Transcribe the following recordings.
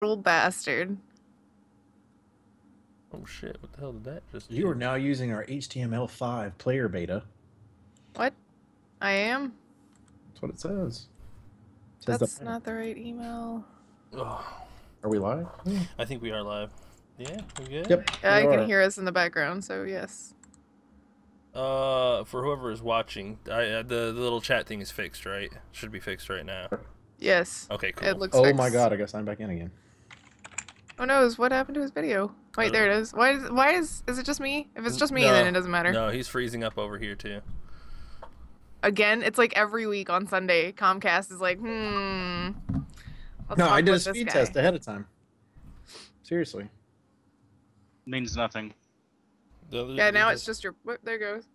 Little bastard. Oh shit, what the hell did that just You do? are now using our HTML5 player beta. What? I am? That's what it says. It says That's not the right email. Oh, Are we live? Yeah. I think we are live. Yeah, we good? Yep. Yeah, we I can are. hear us in the background, so yes. For whoever is watching, the little chat thing is fixed, right? Should be fixed right now. Yes. Okay, It cool. looks Oh fixed. my god, I guess I'm back in again. Oh no, what happened to his video? Wait, there it is. Is it just me? If it's just me, then it doesn't matter. No, he's freezing up over here too. Again, it's like every week on Sunday, Comcast is like, let's No, talk I did a with this speed guy. test ahead of time. Seriously. Means nothing. Yeah, now it's just your. Whoop, there it goes.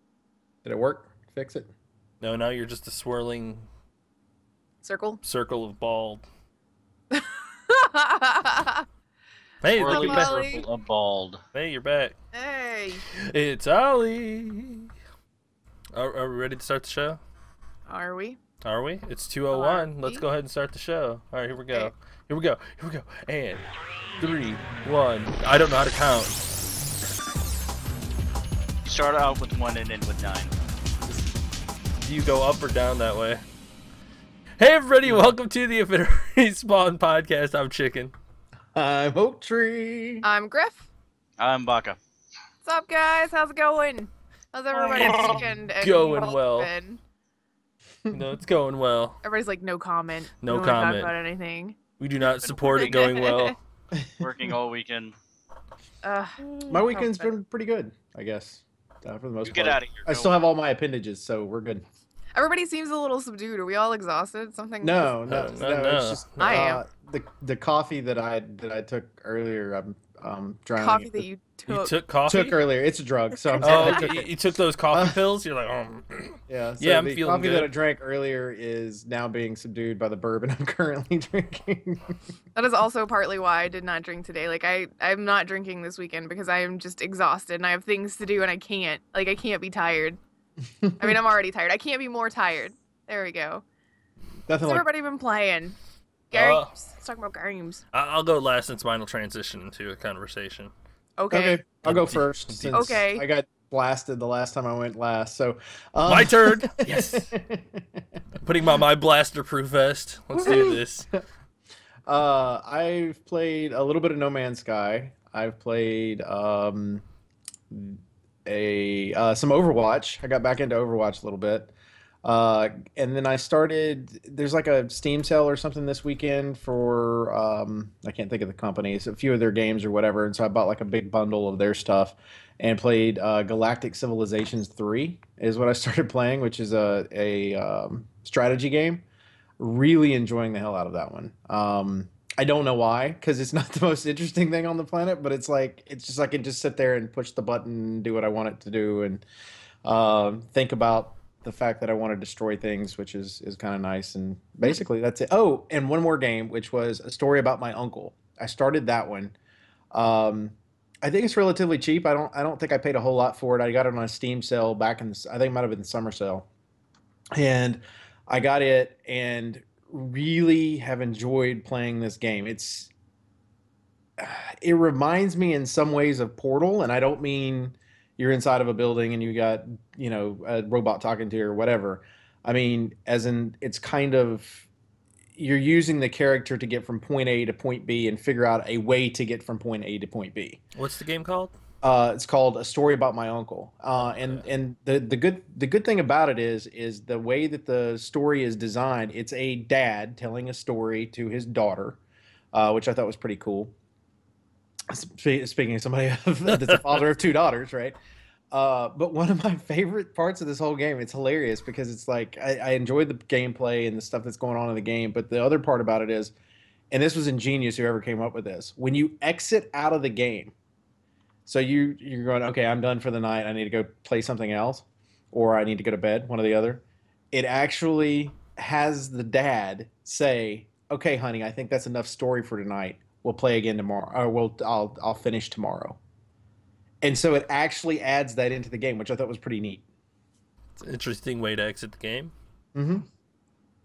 Did it work? Fix it? No, now you're just a swirling Circle. circle of bald. Hey, Hey, Swirly look at Ollie. Circle of bald. Hey, you're back. Hey. It's Ollie. Are we ready to start the show? Are we? Are we? It's 2:01. Are Let's we? go ahead and start the show. All right, here we go. Okay. Here we go. Here we go. And 3, 1. I don't know how to count. You start out with 1 and end with 9. Do you go up or down that way? Hey, everybody. Welcome to the Infinity Spawn Podcast. I'm Chicken. I'm Oak Tree. I'm Griff. I'm Baka. What's up, guys? How's it going? How's everybody's weekend? and Going week well. been? No, it's going well. Everybody's like, no comment. No We don't wanna comment. Talk about anything. We do not support it going well. Working all weekend. My weekend's okay. been pretty good, I guess. For the most You part. get out of here. I still have all my appendages, so we're good. Everybody seems a little subdued. Are we all exhausted? Something? No, No, no, no, no. no. It's just I am. the coffee that I took earlier. I'm drowning. Coffee it. that you You took. took coffee? took earlier. It's a drug, so I'm Oh, saying I took it. you took those coffee pills? You're like, oh. Yeah, so Yeah, I'm the feeling coffee that I good. drank earlier is now being subdued by the bourbon I'm currently drinking. That is also partly why I did not drink today. Like I'm not drinking this weekend because I am just exhausted and I have things to do and I can't. Like I can't be tired. I mean, I'm already tired. I can't be more tired. There we go. Nothing What's like everybody been playing? Games. Let's talk about games. I'll go last since mine will transition into a conversation. Okay. okay. I'll go first since Okay. I got blasted the last time I went last. So My turn. Yes. Putting on my blaster-proof vest. Let's do this. I've played a little bit of No Man's Sky. I've played some Overwatch. I got back into Overwatch a little bit. And then I started, there's like a Steam sale or something this weekend for, I can't think of the company, it's a few of their games or whatever. And so I bought like a big bundle of their stuff and played Galactic Civilizations 3 is what I started playing, which is a strategy game. Really enjoying the hell out of that one. I don't know why, because it's not the most interesting thing on the planet, but it's like, it's just I can just sit there and push the button and do what I want it to do and think about the fact that I want to destroy things, which is kind of nice. And basically that's it. Oh, and one more game, which was A Story About My Uncle. I started that one. I think it's relatively cheap. I don't think I paid a whole lot for it. I got it on a Steam sale back in I think it might have been the summer sale. And I got it and really have enjoyed playing this game. It reminds me in some ways of Portal, and I don't mean you're inside of a building and you got, a robot talking to you or whatever. I mean, as in it's kind of you're using the character to get from point A to point B and figure out a way to get from point A to point B. What's the game called? It's called A Story About My Uncle. And the good thing about it is the way that the story is designed. It's a dad telling a story to his daughter, which I thought was pretty cool. Speaking of somebody that's a father of two daughters, right? But one of my favorite parts of this whole game, it's hilarious because it's like I enjoyed the gameplay and the stuff that's going on in the game. But the other part about it is, and this was ingenious, whoever came up with this, when you exit out of the game, so you're going, okay, I'm done for the night. I need to go play something else, or I need to go to bed, one or the other. It actually has the dad say, "Okay, honey, I think that's enough story for tonight. We'll play again tomorrow, or I'll finish tomorrow." And so it actually adds that into the game, which I thought was pretty neat. It's an interesting way to exit the game. Mm-hmm.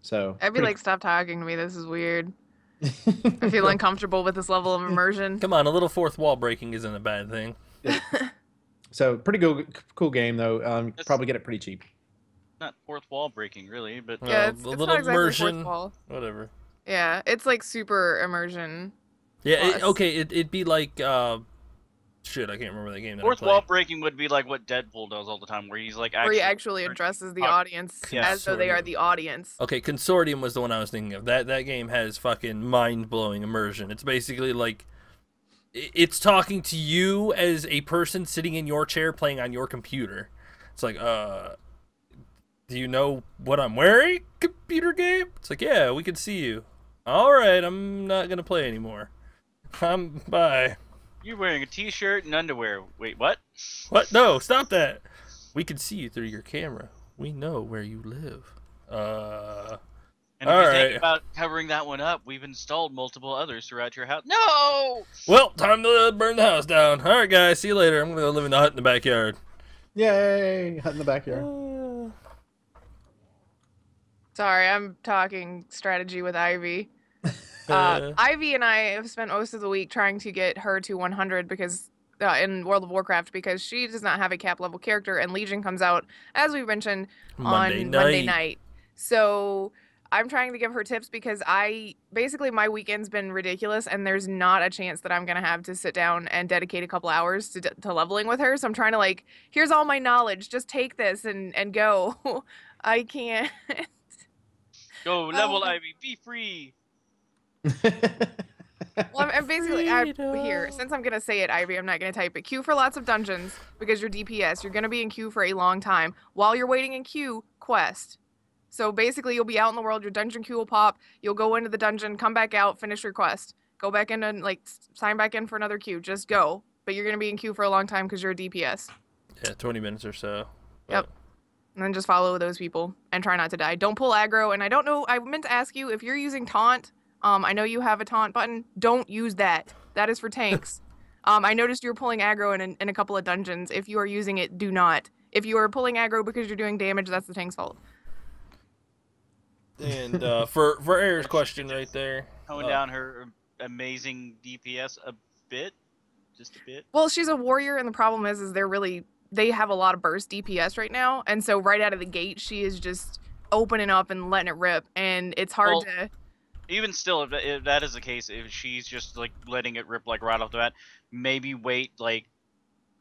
So I'd be pretty like, stop talking to me. This is weird. I feel uncomfortable with this level of immersion. Come on, a little fourth wall breaking isn't a bad thing. So pretty cool game though. It's Probably get it pretty cheap. not fourth wall breaking, really, but Yeah, Well, it's a not little exactly fourth immersion, wall. whatever. Yeah, it's like super immersion. Yeah, Plus. okay, it'd be like, shit, I can't remember the game that I fourth played. wall breaking would be like what Deadpool does all the time, where he's like Where he actually actually addresses the talk- audience Yeah. as though they are the audience. Okay, Consortium was the one I was thinking of. That game has fucking mind-blowing immersion. It's basically like it's talking to you as a person sitting in your chair playing on your computer. It's like, do you know what I'm wearing? Computer game? It's like, yeah, we can see you. All right, I'm not gonna play anymore. Bye. You're wearing a t-shirt and underwear. Wait, what? What? No, stop that. We can see you through your camera. We know where you live. And if All you think right. about covering that one up, we've installed multiple others throughout your house. No! Well, time to burn the house down. All right, guys, see you later. I'm gonna go live in the hut in the backyard. Yay! Hut in the backyard. Sorry, I'm talking strategy with Ivy. Ivy and I have spent most of the week trying to get her to 100 because in World of Warcraft because she does not have a cap level character and Legion comes out, as we mentioned, Monday on night. Monday night. So I'm trying to give her tips because basically my weekend's been ridiculous and there's not a chance that I'm going to have to sit down and dedicate a couple hours to leveling with her. So I'm trying to like, here's all my knowledge, just take this and go. I can't. Go level Ivy, be free. Well, I'm basically here. Since I'm gonna say it, Ivy, I'm not gonna type it. Queue for lots of dungeons because you're DPS. You're gonna be in queue for a long time. While you're waiting in queue, quest. So basically, you'll be out in the world. Your dungeon queue will pop. You'll go into the dungeon, come back out, finish your quest, go back in and like sign back in for another queue. Just go. But you're gonna be in queue for a long time because you're a DPS. Yeah, 20 minutes or so. Yep. And then just follow those people and try not to die. Don't pull aggro. And I don't know. I meant to ask you if you're using taunt. I know you have a taunt button. Don't use that. That is for tanks. I noticed you were pulling aggro in a couple of dungeons. If you are using it, do not. If you are pulling aggro because you're doing damage, that's the tank's fault. And for Air's question right there. Tone down her amazing DPS a bit. Just a bit. Well, she's a warrior, and the problem is they have a lot of burst DPS right now, and so right out of the gate, she is just opening up and letting it rip, and it's hard to. Even still, if that is the case, if she's just like letting it rip like right off the bat, maybe wait like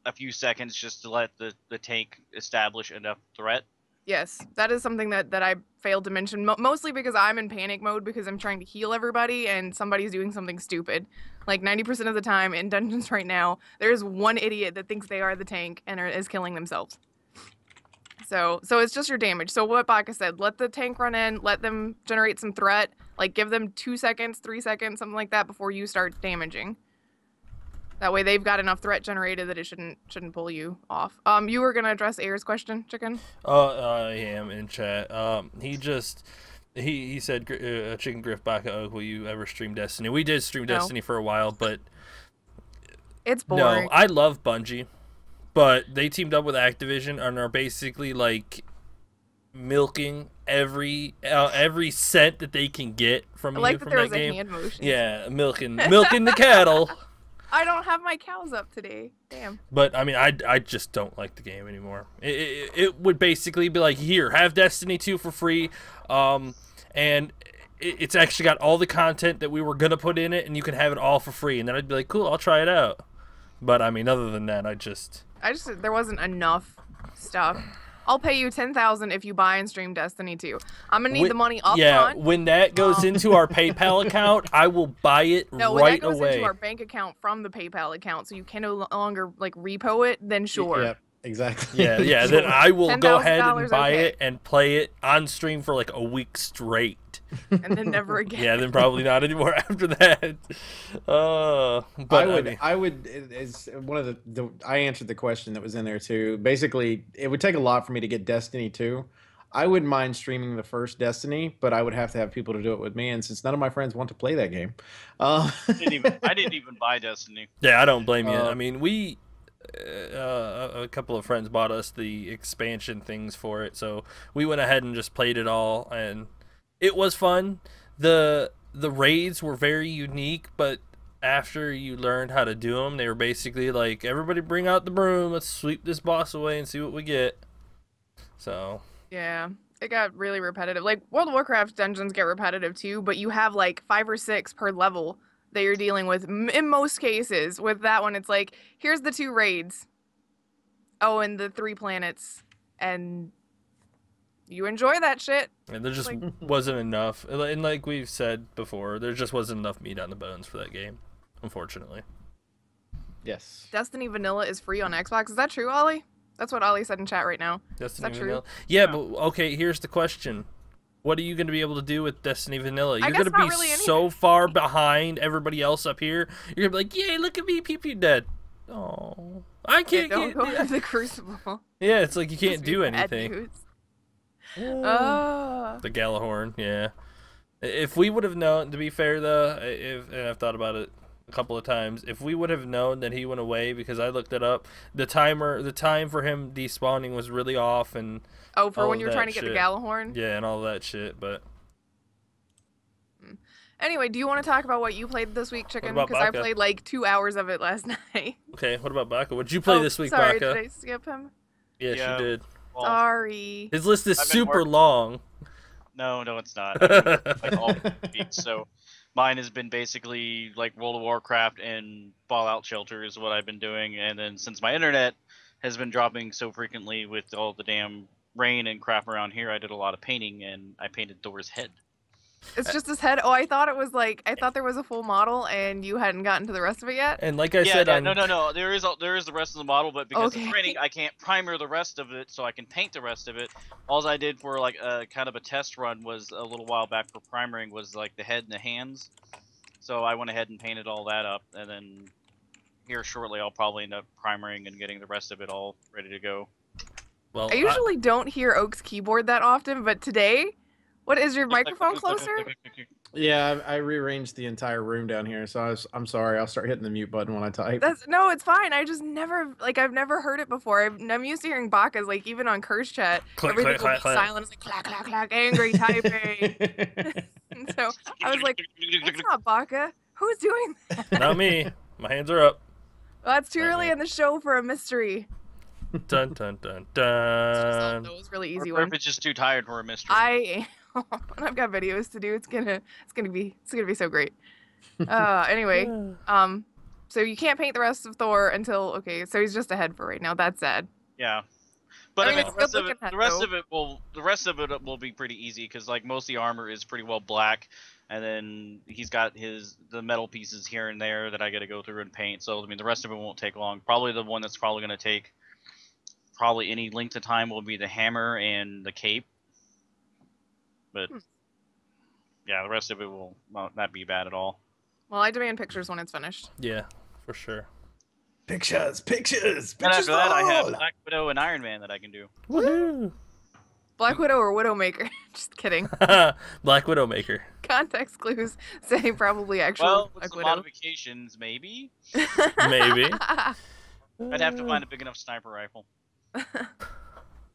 a few seconds just to let the tank establish enough threat. Yes, that is something that I failed to mention, mostly because I'm in panic mode because I'm trying to heal everybody and somebody's doing something stupid. Like 90% of the time in dungeons right now, there's one idiot that thinks they are the tank and is killing themselves. So it's just your damage. So what Baka said, let the tank run in, let them generate some threat, like give them 2 seconds, 3 seconds, something like that before you start damaging. That way they've got enough threat generated that it shouldn't pull you off. You were gonna address Air's question, Chicken? I am in chat. He said, Chicken Griff Baka, will you ever stream Destiny? We did stream Destiny for a while, but it's boring. no, I love Bungie, but they teamed up with Activision and are basically like milking every cent that they can get from I like you that from there that was game. a hand motion. Yeah, milking the cattle. I don't have my cows up today. Damn. But I mean, I just don't like the game anymore. It would basically be like, here, have Destiny 2 for free, and it's actually got all the content that we were gonna put in it, and you can have it all for free. And then I'd be like, cool, I'll try it out. But I mean, other than that, there wasn't enough stuff. I'll pay you 10,000 if you buy and stream Destiny 2. I'm gonna need the money up front. When that goes into our PayPal account, I will buy it No, right when that goes away. into our bank account from the PayPal account, so you can no longer like repo it, then sure. Yep, exactly. Yeah. Then I will go ahead and $10,000, buy okay. it and play it on stream for like a week straight. And then never again. Yeah, then probably not anymore after that. But I would. It's one of I answered the question that was in there too. Basically, it would take a lot for me to get Destiny 2. I wouldn't mind streaming the first Destiny, but I would have to have people to do it with me. And since none of my friends want to play that game, I didn't even buy Destiny. Yeah, I don't blame you. I mean, we a couple of friends bought us the expansion things for it, so we went ahead and just played it all, and it was fun. The the raids were very unique, but after you learned how to do them, they were basically like, everybody bring out the broom, let's sweep this boss away and see what we get. So Yeah, it got really repetitive. Like World of Warcraft dungeons get repetitive too, but you have like 5 or 6 per level that you're dealing with in most cases. With that one, it's like, here's the 2 raids. Oh, and the 3 planets, and you enjoy that shit. and there just Like, wasn't enough, and like we've said before, there just wasn't enough meat on the bones for that game, unfortunately. Yes. Destiny Vanilla is free on Xbox. Is that true, Ollie? That's what Ollie said in chat right now. Destiny that Vanilla. true? Yeah, but okay, here's the question. What are you going to be able to do with Destiny Vanilla? You're guess going to not be really so far behind everybody else up here. You're going to be like, yay, look at me, pew pew dead. Oh, I can't Don't get... go to the Crucible. Yeah, it's like you can't do Bad anything. news. Oh. The Galahorn, yeah. If we would have known, to be fair though, and I've thought about it a couple of times, if we would have known that he went away, because I looked it up, the time for him despawning was really off, and Oh, for all when of you were that trying to get shit. the Galahorn? Yeah, and all that shit, but Anyway, do you want to talk about what you played this week, Chicken? about Because I Baka? played like 2 hours of it last night. okay, what about Baka? What'd you play Oh, this week, sorry, Baka? did I skip him? Yeah, Yeah. she did. Well, Sorry. His list is I've been super working- long. no, it's not. I've been working, like all week, so mine has been basically like World of Warcraft and Fallout Shelter is what I've been doing, and then since my internet has been dropping so frequently with all the damn rain and crap around here, I did a lot of painting, and I painted Thor's head. It's just his head. Oh, I thought there was a full model and you hadn't gotten to the rest of it yet. And like I Yeah, said, yeah, on... no. There is the rest of the model, but because Okay. of printing, I can't primer the rest of it, so I can paint the rest of it. All I did for like a kind of a test run was a little while back for primering was like the head and the hands. So I went ahead and painted all that up, and then here shortly I'll probably end up primering and getting the rest of it all ready to go. well, I usually don't hear Oak's keyboard that often, but today, what is your microphone closer? Yeah, I rearranged the entire room down here, so I'm sorry. I'll start hitting the mute button when I type. No, it's fine. I just never I've never heard it before. I'm used to hearing Baka's like even on Curse Chat, Click, everything click, will be click, click. silent. It's like clack clack clack, angry typing. And so I was like, "That's not Baka. Who's doing that?" not me. My hands are up. Well, that's too Not early me. in the show for a mystery. Dun dun dun It's just dun. those really Or easy if ones. it's just too tired for a mystery. I am. And I've got videos to do. It's gonna be so great. Anyway, so you can't paint the rest of Thor until so he's just ahead for right now. That's sad. Yeah. But I I mean, mean, it's the good looking rest though. of it will be pretty easy because like most of the armor is pretty well black, and then he's got the metal pieces here and there that I got to go through and paint. So I mean, the rest of it won't take long. Probably the one that's probably going to take probably any length of time will be the hammer and the cape. But yeah, the rest of it will not be bad at all. Well, I demand pictures when it's finished. Yeah, for sure. Pictures. And after that, I have Black Widow and Iron Man that I can do. Woohoo! Black Widow or Widowmaker? Just kidding. Black Widowmaker. Context clues say probably actual Well, with Black some Widow. modifications, maybe. Maybe. I'd have to find a big enough sniper rifle.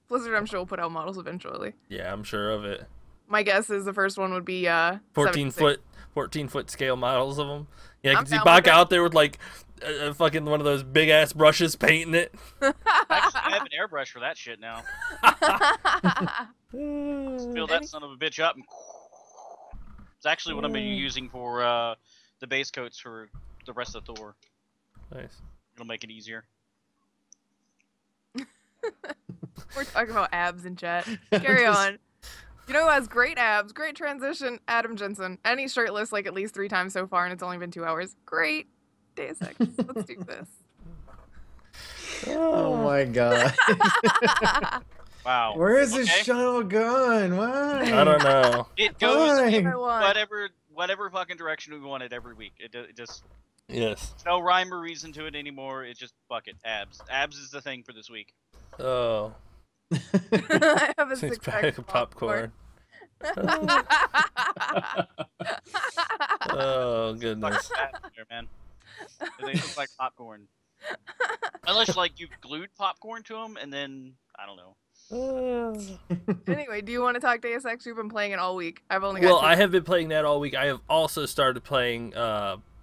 Blizzard, I'm sure, will put out models eventually. Yeah, I'm sure of it. My guess is the first one would be 14 76. 14-foot scale models of them. Yeah, I I'm can see down with Baka it. out there with like fucking one of those big ass brushes painting it. Actually, I have an airbrush for that shit now. Fill that son of a bitch up. And it's actually what I'm gonna be using for the base coats for the rest of Thor. Nice. It'll make it easier. We're talking about abs in chat. Carry on. You know who has great abs? Great transition. Adam Jensen. And he's shirtless like at least 3 times so far, and it's only been 2 hours. Great. Deus Ex. Let's do this. Oh my god. Wow. Where is this Okay. shuttle going? Why? I don't know. It goes Why? in I want. whatever fucking direction we want it every week. It just Yes. there's no rhyme or reason to it anymore. It's just fuck it. Abs. Abs is the thing for this week. Oh. I have a Six 6-pack pack of popcorn. Oh Fucking goodness. abs there, man. They look like popcorn. Unless like you've glued popcorn to them and then I don't know. Anyway, do you want to talk Deus Ex? You've been playing it all week. I've only got Well, two. I have been playing that all week. I have also started playing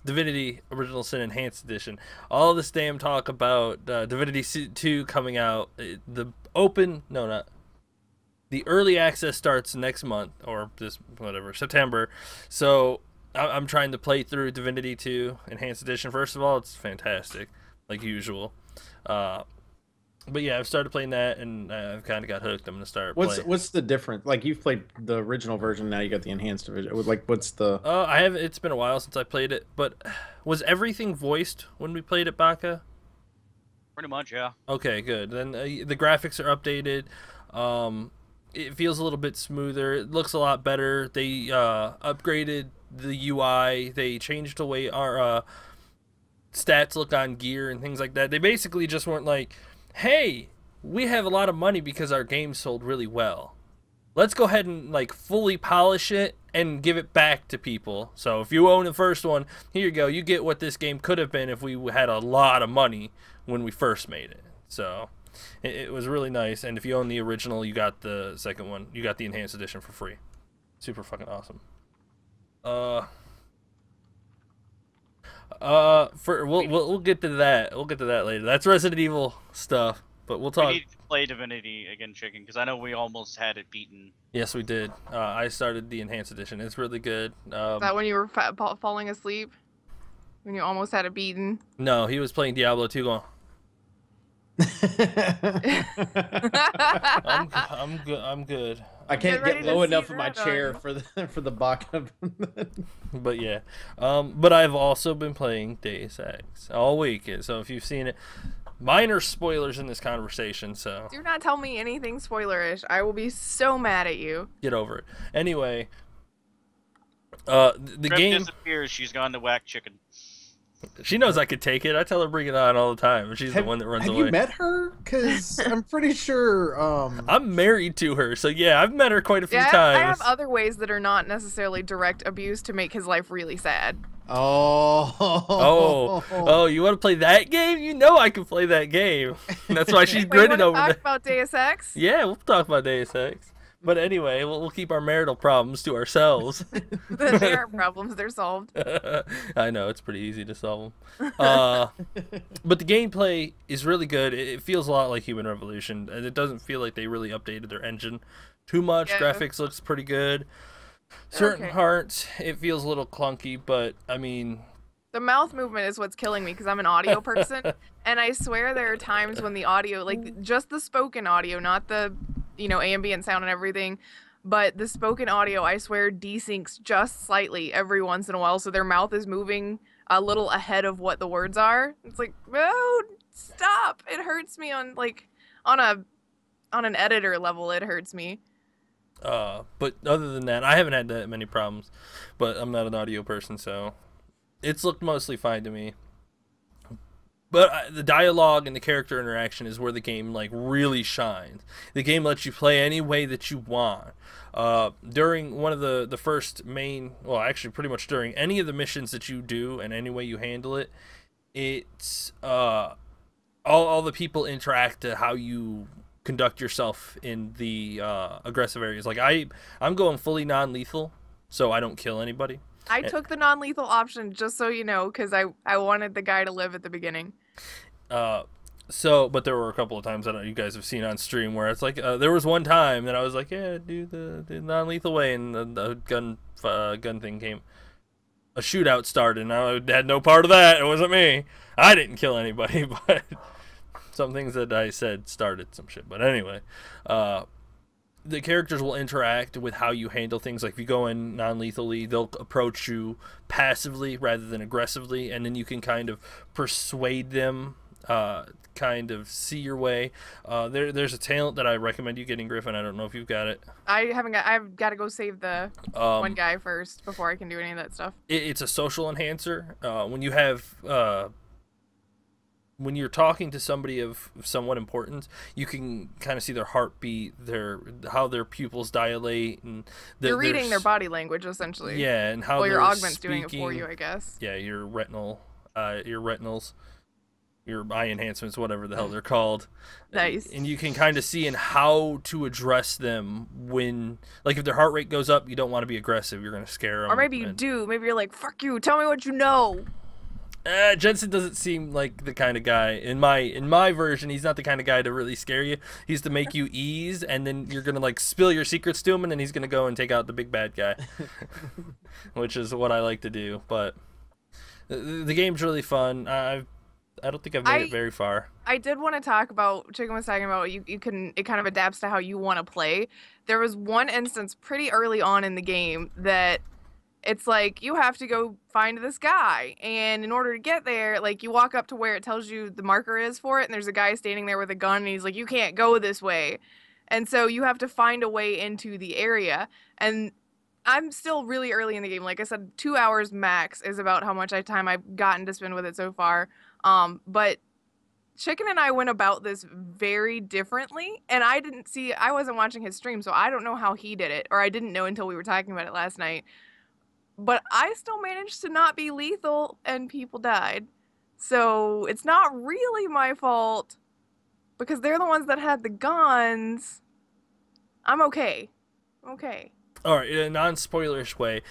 Divinity Original Sin Enhanced Edition. All this damn talk about Divinity 2 coming out. The early access starts next month, or this, whatever, September. So I'm trying to play through Divinity 2 Enhanced Edition. First of all, it's fantastic, like usual. But yeah, I've started playing that, and I've kind of got hooked. I'm gonna start playing. What's the difference? Like, you've played the original version, now you got the enhanced version. Like, what's the? I have. It's been a while since I played it, but was everything voiced when we played it, Baka? Pretty much, yeah. Okay, good. Then the graphics are updated. It feels a little bit smoother. It looks a lot better. They upgraded the UI. They changed the way our stats look on gear and things like that. They basically just weren't like, hey, we have a lot of money because our game sold really well. Let's go ahead and like fully polish it and give it back to people. So if you own the first one, here you go. You get what this game could have been if we had a lot of money when we first made it. So it was really nice. And if you own the original, you got the second one. You got the enhanced edition for free. Super fucking awesome. We'll get to that. We'll get to that later. That's Resident Evil stuff, but we'll talk. We need to play Divinity again, Chicken, because I know we almost had it beaten. Yes, we did. I started the enhanced edition. It's really good. Is that when you were falling asleep? When you almost had it beaten? No, he was playing Diablo 2 going. I'm good. I'm good. I can't get low enough in my that chair for the Baka. But yeah, but I've also been playing Deus Ex all week. So if you've seen it, minor spoilers in this conversation. So do not tell me anything spoilerish. I will be so mad at you. Get over it. Anyway, the Rip game disappears. She's gone to whack chicken. She knows I could take it. I tell her bring it on all the time. She's the one that runs away. Have you met her? Because I'm pretty sure. I'm married to her, so yeah, I've met her quite a few times. I have other ways that are not necessarily direct abuse to make his life really sad. Oh, you want to play that game? You know I can play that game. That's why she's grinning over there. Talk about Deus Ex? Yeah, we'll talk about Deus Ex. But anyway, we'll keep our marital problems to ourselves. They aren't problems, they're solved. I know, it's pretty easy to solve them. But the gameplay is really good. It feels a lot like Human Revolution, and it doesn't feel like they really updated their engine too much. Yeah. Graphics looks pretty good. Certain parts, it feels a little clunky, but I mean... The mouth movement is what's killing me because I'm an audio person, and I swear there are times when the audio, like just the spoken audio, not the... ambient sound and everything, but the spoken audio, I swear, desyncs just slightly every once in a while, so their mouth is moving a little ahead of what the words are. It's like, no, stop! It hurts me on an editor level. It hurts me. But other than that, I haven't had that many problems. But I'm not an audio person, so it's looked mostly fine to me. But the dialogue and the character interaction is where the game like really shines. The game lets you play any way that you want. During one of the first main, well, actually pretty much during any of the missions that you do and any way you handle it, it's all the people interact to how you conduct yourself in the aggressive areas. Like I'm going fully non-lethal, so I don't kill anybody. I took the non-lethal option, just so you know, because I wanted the guy to live at the beginning. But there were a couple of times that you guys have seen on stream where it's like, there was one time that I was like, yeah, do the non-lethal way, and the gun thing came. A shootout started, and I had no part of that. It wasn't me. I didn't kill anybody, but some things that I said started some shit. But anyway, the characters will interact with how you handle things. Like if you go in non-lethally, they'll approach you passively rather than aggressively, and then you can kind of persuade them, kind of see your way. There's a talent that I recommend you getting, Griffin. I don't know if you've got it. I've got to go save the one guy first before I can do any of that stuff. It's a social enhancer. When you have... when you're talking to somebody of somewhat importance, you can kind of see their heartbeat, how their pupils dilate, and you're reading their body language essentially. Yeah, and how your augment's doing it for you, I guess. Yeah, your retinals. your eye enhancements, whatever the hell they're called. Nice. And you can kind of see in how to address them when, like, if their heart rate goes up, you don't want to be aggressive. You're going to scare them. Or maybe you do. Maybe you're like, fuck you, tell me what you know. Jensen doesn't seem like the kind of guy. In my version, he's not the kind of guy to really scare you. He's to make you ease, and then you're going to, like, spill your secrets to him, and then he's going to go and take out the big bad guy. Which is what I like to do. But the game's really fun. I don't think I've made it very far. I did want to talk about, Chicken was talking about, it kind of adapts to how you want to play. There was one instance pretty early on in the game that it's like, you have to go find this guy. And in order to get there, like, you walk up to where it tells you the marker is for it, and there's a guy standing there with a gun, and he's like, you can't go this way. And so you have to find a way into the area. And I'm still really early in the game. Like I said, 2 hours max is about how much time I've gotten to spend with it so far. But Chicken and I went about this very differently, and I wasn't watching his stream, so I don't know how he did it, or I didn't know until we were talking about it last night. But I still managed to not be lethal, and people died. So it's not really my fault, because they're the ones that had the guns. I'm okay. Okay. Alright, in a non-spoilerish way,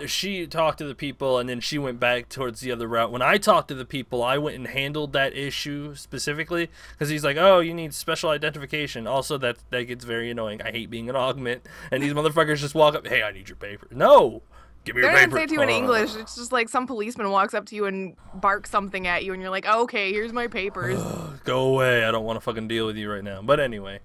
she talked to the people, and then she went back towards the other route. When I talked to the people, I went and handled that issue specifically, because he's like, oh, you need special identification. Also, that gets very annoying. I hate being an augment, and these motherfuckers just walk up, hey, I need your paper. No! Give me your paper. They're gonna say to you in English. It's just like some policeman walks up to you and barks something at you, and you're like, oh, okay, here's my papers. Go away. I don't want to fucking deal with you right now. But anyway.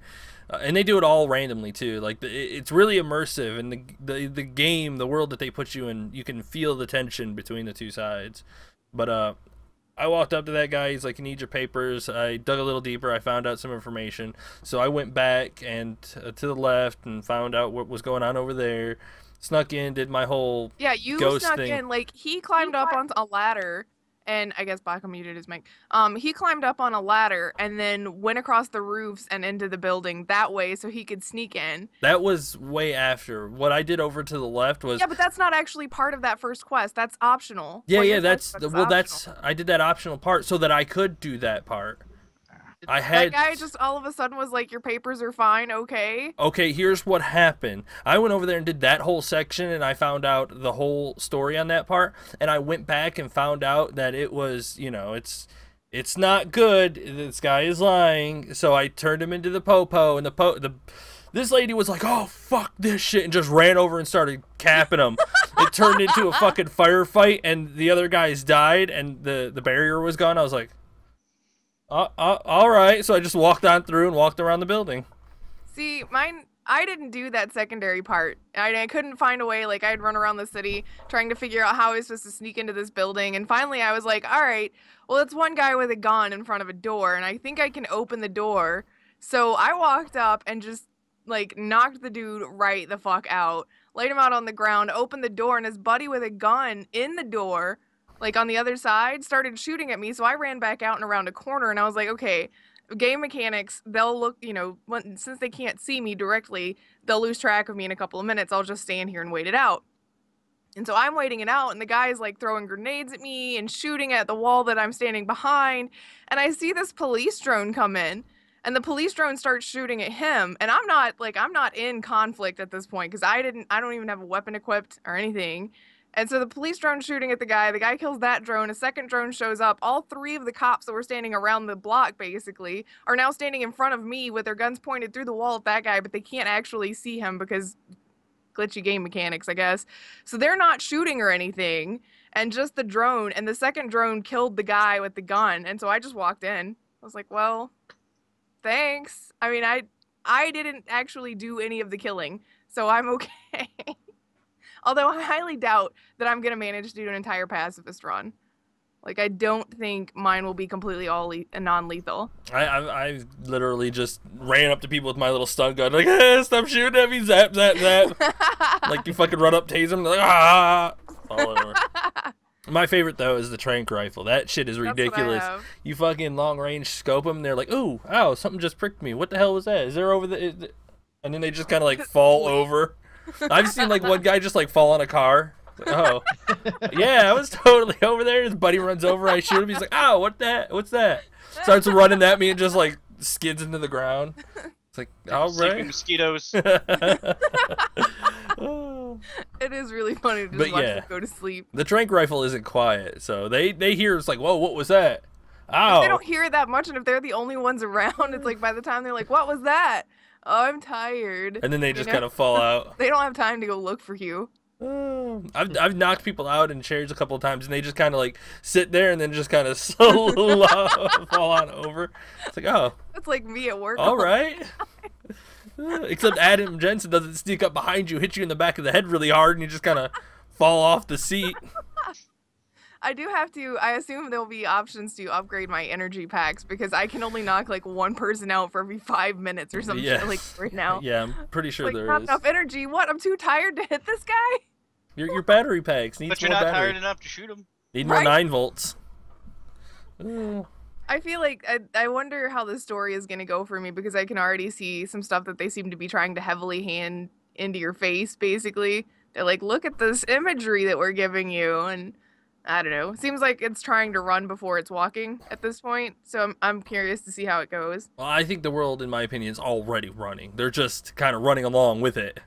And they do it all randomly too. Like it's really immersive, and the game, the world that they put you in, you can feel the tension between the two sides. But I walked up to that guy. He's like, "You need your papers." I dug a little deeper. I found out some information. So I went back and to the left and found out what was going on over there. Snuck in, did my whole you ghost snuck thing. in. Like he climbed up onto a ladder. And I guess Baka muted his mic. He climbed up on a ladder and then went across the roofs and into the building that way so he could sneak in. That was way after. What I did over to the left was... Yeah, but that's not actually part of that first quest. That's optional. Yeah, I did that optional part so that I could do that part. That guy just all of a sudden was like, your papers are fine, okay? Okay, here's what happened. I went over there and did that whole section, and I found out the whole story on that part, and I went back and found out that it was, it's not good. This guy is lying. So I turned him into the popo, and this lady was like, oh, fuck this shit, and just ran over and started capping him. It turned into a fucking firefight, and the other guys died, and the barrier was gone. I was like, all right. So I just walked on through and walked around the building. See, I didn't do that secondary part. I couldn't find a way. Like, I'd run around the city trying to figure out how I was supposed to sneak into this building. And finally I was like, all right, well, it's one guy with a gun in front of a door, and I think I can open the door. So I walked up and just, like, knocked the dude right the fuck out, laid him out on the ground, opened the door, and his buddy with a gun in the door, like on the other side, started shooting at me. So I ran back out and around a corner, and I was like, okay, game mechanics, they'll look, since they can't see me directly, they'll lose track of me in a couple of minutes. I'll just stand here and wait it out. And so I'm waiting it out, and the guy's like throwing grenades at me and shooting at the wall that I'm standing behind. And I see this police drone come in, and the police drone starts shooting at him. And I'm not in conflict at this point, because I don't even have a weapon equipped or anything. And so the police drone's shooting at the guy kills that drone, a second drone shows up, all three of the cops that were standing around the block, basically, are now standing in front of me with their guns pointed through the wall at that guy, but they can't actually see him because glitchy game mechanics, I guess. So they're not shooting or anything, and just the drone, and the second drone killed the guy with the gun, and so I just walked in. I was like, well, thanks. I mean, I didn't actually do any of the killing, so I'm okay. Although I highly doubt that I'm going to manage to do an entire pacifist run. Like, I don't think mine will be completely all non-lethal. I literally just ran up to people with my little stun gun, like, hey, stop shooting at me, zap, zap, zap. Like, you fucking run up, tase them, like, ah! All over. My favorite, though, is the tranq rifle. That shit is ridiculous. You fucking long-range scope them, and they're like, ooh, ow, something just pricked me. What the hell was that? Is there over the... And then they just kind of, like, fall over. I've seen, like, one guy just, like, fall on a car. Like, oh, yeah, I was totally over there. His buddy runs over. I shoot him. He's like, oh, what that? What's that? Starts running at me and just like skids into the ground. It's like, all Sleeping right. mosquitoes. Oh. It is really funny to But just watch yeah. them go to sleep. The trank rifle isn't quiet, so they hear it's like, whoa, what was that? If Ow. they don't hear it that much, and if they're the only ones around, it's like by the time they're like, "What was that?" Oh, I'm tired. And then they just kind of fall out. They don't have time to go look for you. Oh. I've knocked people out in chairs a couple of times, and they just kind of like sit there and then just kind of fall on over. It's like, oh, That's like me at work. all right. Except Adam Jensen doesn't sneak up behind you, hit you in the back of the head really hard, and you just kind of fall off the seat. I do have to. I assume there'll be options to upgrade my energy packs because I can only knock like one person out for every 5 minutes or something Yes. like right now. Yeah, I'm pretty sure Like there not is. enough energy. What? I'm too tired to hit this guy. Your battery packs needs But you're more not battery. tired enough to shoot him. Need more Right? 9 volts. Oh. I feel like I wonder how the story is gonna go for me because I can already see some stuff that they seem to be trying to heavily hand into your face. Basically, they're like, "Look at this imagery that we're giving you," and I don't know. Seems like it's trying to run before it's walking at this point. So I'm curious to see how it goes. Well, I think the world, in my opinion, is already running. They're just kind of running along with it.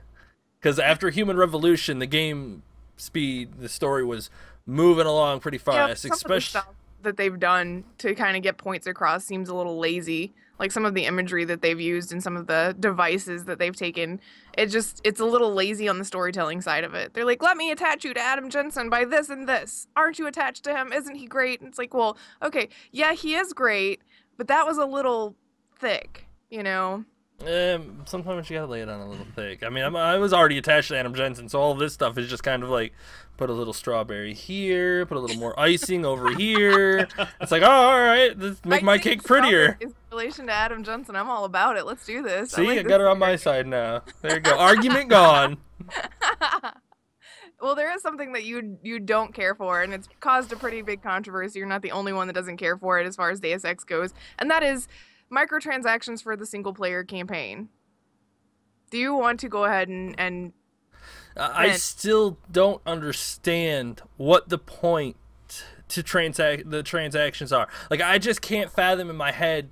Because after Human Revolution, the game speed, the story was moving along pretty fast. Some of the stuff that they've done to kind of get points across seems a little lazy. Like some of the imagery that they've used and some of the devices that they've taken, it's a little lazy on the storytelling side of it. They're like, let me attach you to Adam Jensen by this and this. Aren't you attached to him? Isn't he great? And it's like, well, okay, yeah, he is great, but that was a little thick, you know? Sometimes you gotta lay it on a little thick. I mean, I was already attached to Adam Jensen, so all this stuff is just kind of like, put a little strawberry here, put a little more icing over here. It's like, oh, all right, let's make my cake prettier. In relation to Adam Jensen, I'm all about it. Let's do this. See, like I this got her on my side now. There you go. Argument gone. Well, there is something that you don't care for, and it's caused a pretty big controversy. You're not the only one that doesn't care for it as far as Deus Ex goes, and that is microtransactions for the single-player campaign. Do you want to go ahead and I still don't understand what the point to the transactions are. Like, I just can't fathom in my head.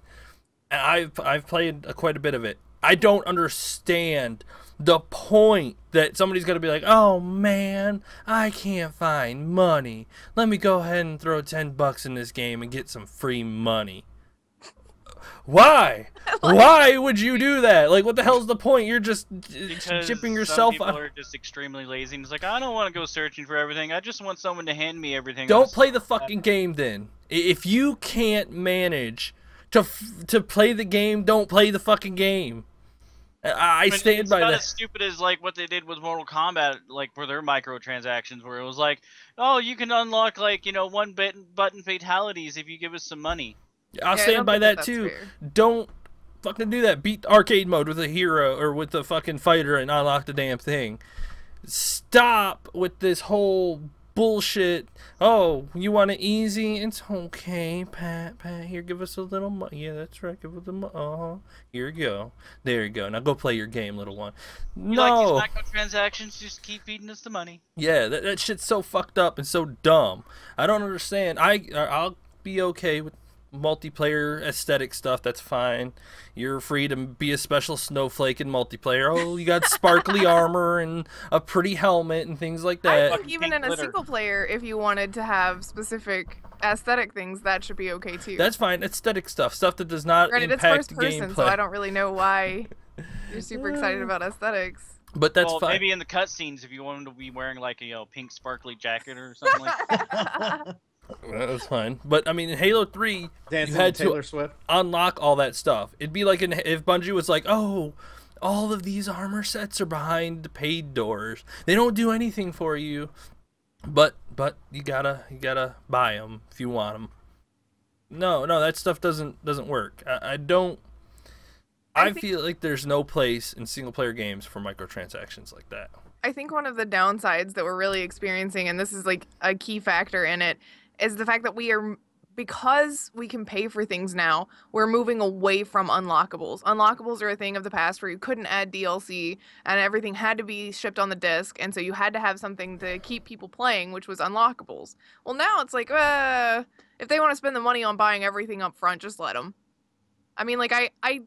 And I've played quite a bit of it. I don't understand the point that somebody's gonna be like, oh man, I can't find money. Let me go ahead and throw $10 in this game and get some free money. Why? Why would you do that? Like, what the hell's the point? You're just chipping yourself some up. people are just extremely lazy and it's like, I don't want to go searching for everything. I just want someone to hand me everything. Don't play the fucking game then. If you can't manage to play the game, don't play the fucking game. I stand by not that. as stupid as like what they did with Mortal Kombat, like for their microtransactions, where it was like, oh, you can unlock like one button fatalities if you give us some money. I'll Yeah, I stand don't by think that that's too. fair. Don't fucking do that. Beat arcade mode with a hero or with the fucking fighter and unlock the damn thing. Stop with this whole bullshit. Oh, you want it easy? It's okay, Pat. Here, give us a little money. Yeah, that's right. Give us the money. Here you go. There you go. Now go play your game, little one. You No. like these microtransactions? Just keep feeding us the money. Yeah, that shit's so fucked up and so dumb. I don't understand. I'll be okay with multiplayer aesthetic stuff. That's fine. You're free to be a special snowflake in multiplayer. Oh, you got sparkly armor and a pretty helmet and things like I that. think even in a single player, if you wanted to have specific aesthetic things, that should be okay too. That's fine. Aesthetic stuff that does not Granted, it's impact first person, gameplay. so I don't really know why you're super excited about aesthetics. But that's well, fine. maybe in the cutscenes if you want him to be wearing like a pink sparkly jacket or something like that. That's fine. But I mean, in Halo 3, Dancing you had with Taylor to Swift. unlock all that stuff. It'd be like if Bungie was like, oh, all of these armor sets are behind the paid doors. They don't do anything for you, but you gotta buy them if you want them. No, that stuff doesn't work. I feel like there's no place in single player games for microtransactions like that. I think one of the downsides that we're really experiencing, and this is like a key factor in it, is the fact that we are because we can pay for things now, we're moving away from unlockables. Unlockables are a thing of the past where you couldn't add DLC and everything had to be shipped on the disc, and so you had to have something to keep people playing, which was unlockables. Well, now it's like, if they want to spend the money on buying everything up front, just let them. I mean, like I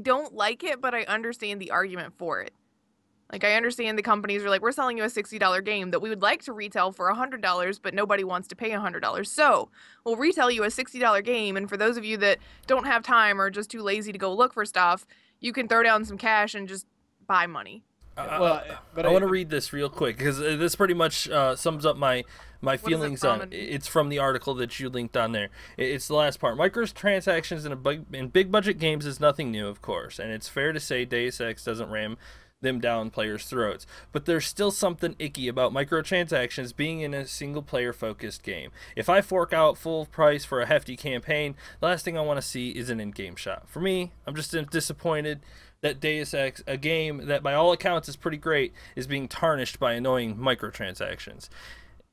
don't like it, but I understand the argument for it. Like, I understand the companies are like, we're selling you a $60 game that we would like to retail for $100, but nobody wants to pay $100. So we'll retail you a $60 game, and for those of you that don't have time or just too lazy to go look for stuff, you can throw down some cash and just buy money. Well, but I want to read this real quick because this pretty much sums up my feelings on it. It's from the article that you linked on there. It's the last part. Microtransactions in big budget games is nothing new, of course, and it's fair to say Deus Ex doesn't ram them down players' throats. But there's still something icky about microtransactions being in a single-player focused game. If I fork out full price for a hefty campaign, the last thing I want to see is an in-game shop. For me, I'm just disappointed that Deus Ex, a game that by all accounts is pretty great, is being tarnished by annoying microtransactions.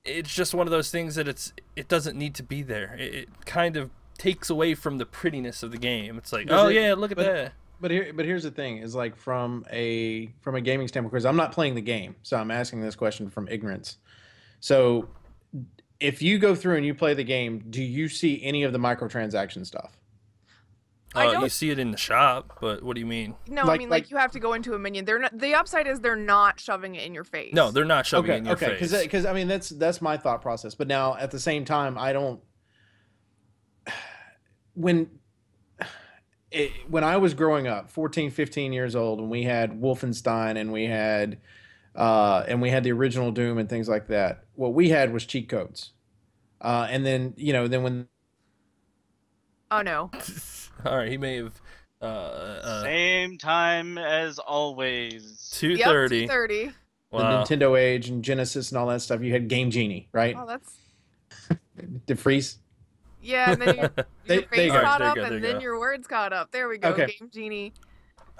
It's just one of those things that it doesn't need to be there. It kind of takes away from the prettiness of the game. It's like, yeah, look at that. But here's the thing: is like from a gaming standpoint, because I'm not playing the game, so I'm asking this question from ignorance. So, if you go through and you play the game, do you see any of the microtransaction stuff? You see it in the shop, but what do you mean? No, I mean like you have to go into a minion. They're not. The upside is they're not shoving it in your face. No, they're not shoving it in your face. Because I mean that's my thought process. But now at the same time, I don't. When I was growing up, 14, 15 years old, and we had Wolfenstein and we had the original Doom and things like that, what we had was cheat codes. And then, then when... Oh, no. All right, he may have... Same time as always. 2:30. Yep, 2:30. Wow. The Nintendo Age and Genesis and all that stuff, you had Game Genie, right? Oh, that's... DeFreeze? Yeah, and then your face caught up, and then go. your words caught up. There we go, Okay. Game Genie.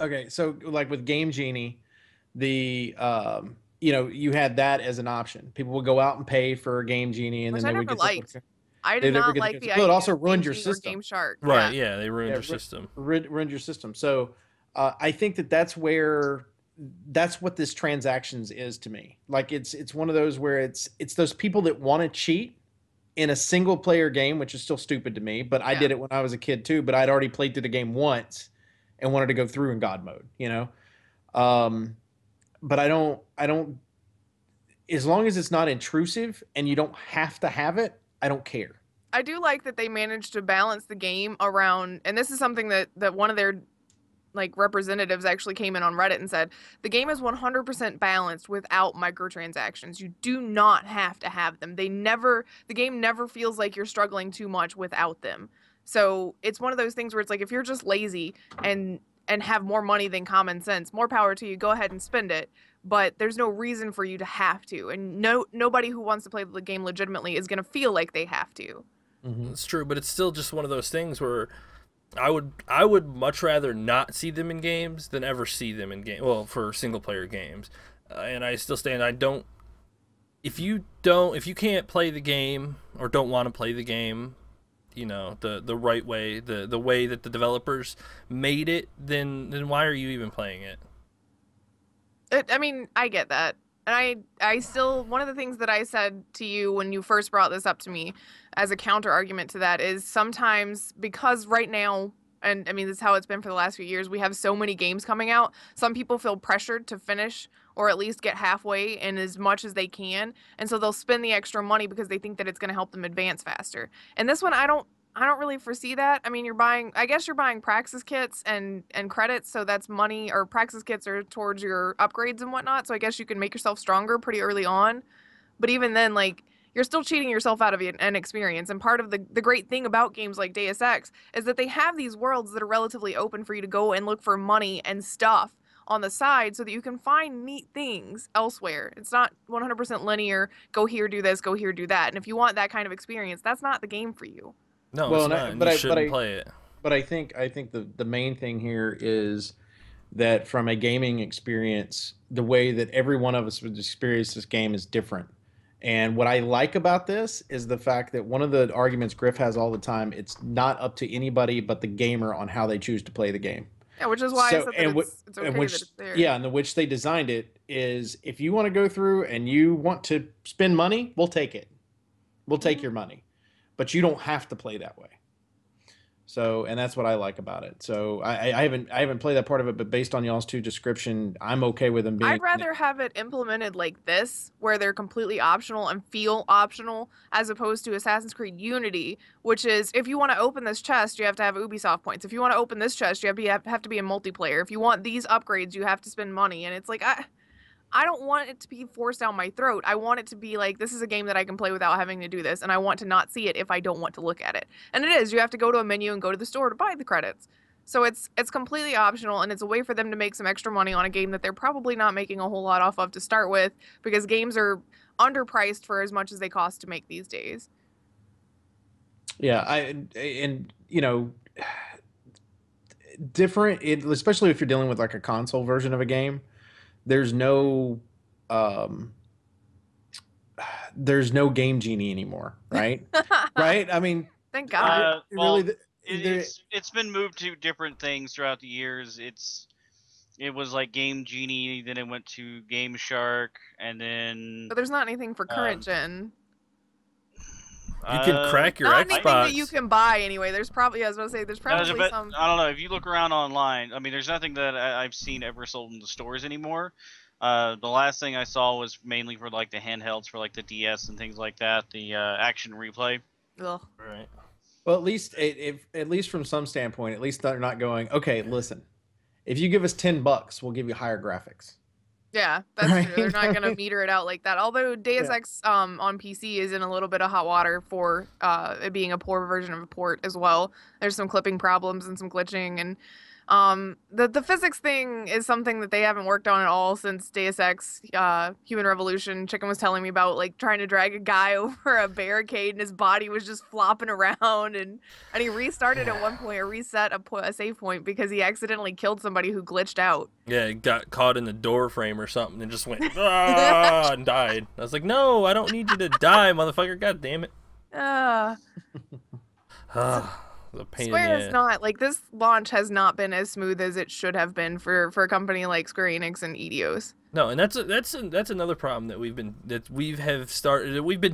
Okay, so like with Game Genie, the you had that as an option. People would go out and pay for a Game Genie, and Which then I they would never get liked. I did not like the idea. It also of ruined your Game Genie or system. Game Shark. Right, yeah, they ruined your system. Ruined your system. So I think that's what this transactions is to me. Like it's one of those where it's those people that want to cheat in a single player game, which is still stupid to me, but I did it when I was a kid too, but I'd already played through the game once and wanted to go through in God mode, but I don't, as long as it's not intrusive and you don't have to have it, I don't care. I do like that they managed to balance the game around, and this is something that one of their representatives actually came in on Reddit and said, the game is 100% balanced without microtransactions. You do not have to have them. The game never feels like you're struggling too much without them. So it's one of those things where it's like, if you're just lazy and have more money than common sense, more power to you, go ahead and spend it. But there's no reason for you to have to. And nobody who wants to play the game legitimately is going to feel like they have to. Mm-hmm. It's true, but it's still just one of those things where I would much rather not see them in games than ever see them in game. Well, for single player games, and I still stand. If you can't play the game or don't want to play the game, the right way, the way that the developers made it, then why are you even playing it? I mean, I get that. And I still, one of the things that I said to you when you first brought this up to me as a counter argument to that is sometimes, because right now, and I mean, this is how it's been for the last few years, we have so many games coming out, some people feel pressured to finish or at least get halfway in as much as they can. And so they'll spend the extra money because they think that it's going to help them advance faster. And this one, I don't really foresee that. I mean, I guess you're buying Praxis kits and credits, so that's money, or Praxis kits are towards your upgrades and whatnot, so I guess you can make yourself stronger pretty early on. But even then, you're still cheating yourself out of an experience. And part of the great thing about games like Deus Ex is that they have these worlds that are relatively open for you to go and look for money and stuff on the side so that you can find neat things elsewhere. It's not 100% linear, go here, do this, go here, do that. And if you want that kind of experience, that's not the game for you. No, it's not. You shouldn't play it. But I think the main thing here is that from a gaming experience, the way that every one of us would experience this game is different. And what I like about this is the fact that one of the arguments Griff has all the time, it's not up to anybody but the gamer on how they choose to play the game. Yeah, which is why I So said that and what it's and okay that which it's there. yeah, and the which they designed it is if you want to go through and you want to spend money, we'll take it. We'll take your money. But you don't have to play that way. So, and that's what I like about it. So I haven't played that part of it, but based on y'all's two description, I'm okay with them being. I'd rather have it implemented like this, where they're completely optional and feel optional, as opposed to Assassin's Creed Unity, which is if you want to open this chest, you have to have Ubisoft points. If you want to open this chest, you have to be in multiplayer. If you want these upgrades, you have to spend money. And it's like I don't want it to be forced down my throat. I want it to be like, this is a game that I can play without having to do this, and I want to not see it if I don't want to look at it. And it is. You have to go to a menu and go to the store to buy the credits. So it's completely optional, and it's a way for them to make some extra money on a game that they're probably not making a whole lot off of to start with, because games are underpriced for as much as they cost to make these days. Yeah, different, especially if you're dealing with like a console version of a game. There's no um, there's no game genie anymore, right? Right? I mean, Thank God. Well, really, it's been moved to different things throughout the years. It was like Game Genie, then it went to Game Shark, and then But there's not anything for current gen. You can crack your Not Xbox. anything that you can buy anyway. There's probably, I was going to say, there's probably some. I don't know. If you look around online, I mean, there's nothing that I've seen ever sold in the stores anymore. The last thing I saw was mainly for like the handhelds for like the DS and things like that. The action replay. Ugh. Right. well, at least at least from some standpoint, at least they're not going, okay, listen, if you give us $10, we'll give you higher graphics. Yeah, that's Right? true. They're not gonna meter it out like that. Although Deus Yeah. Ex on PC is in a little bit of hot water for it being a poor version of a port as well. There's some clipping problems and some glitching, and the physics thing is something that they haven't worked on at all since Deus Ex Human Revolution. Chicken was telling me about like trying to drag a guy over a barricade and his body was just flopping around, and he restarted at one point or reset a save point because he accidentally killed somebody who glitched out. Yeah, it got caught in the door frame or something and just went ah, and died. I was like, no, I don't need you to die, motherfucker. God damn it. The pain Square in the is not like this launch has not been as smooth as it should have been for a company like Square Enix and Eidos. No, and that's another problem that we've been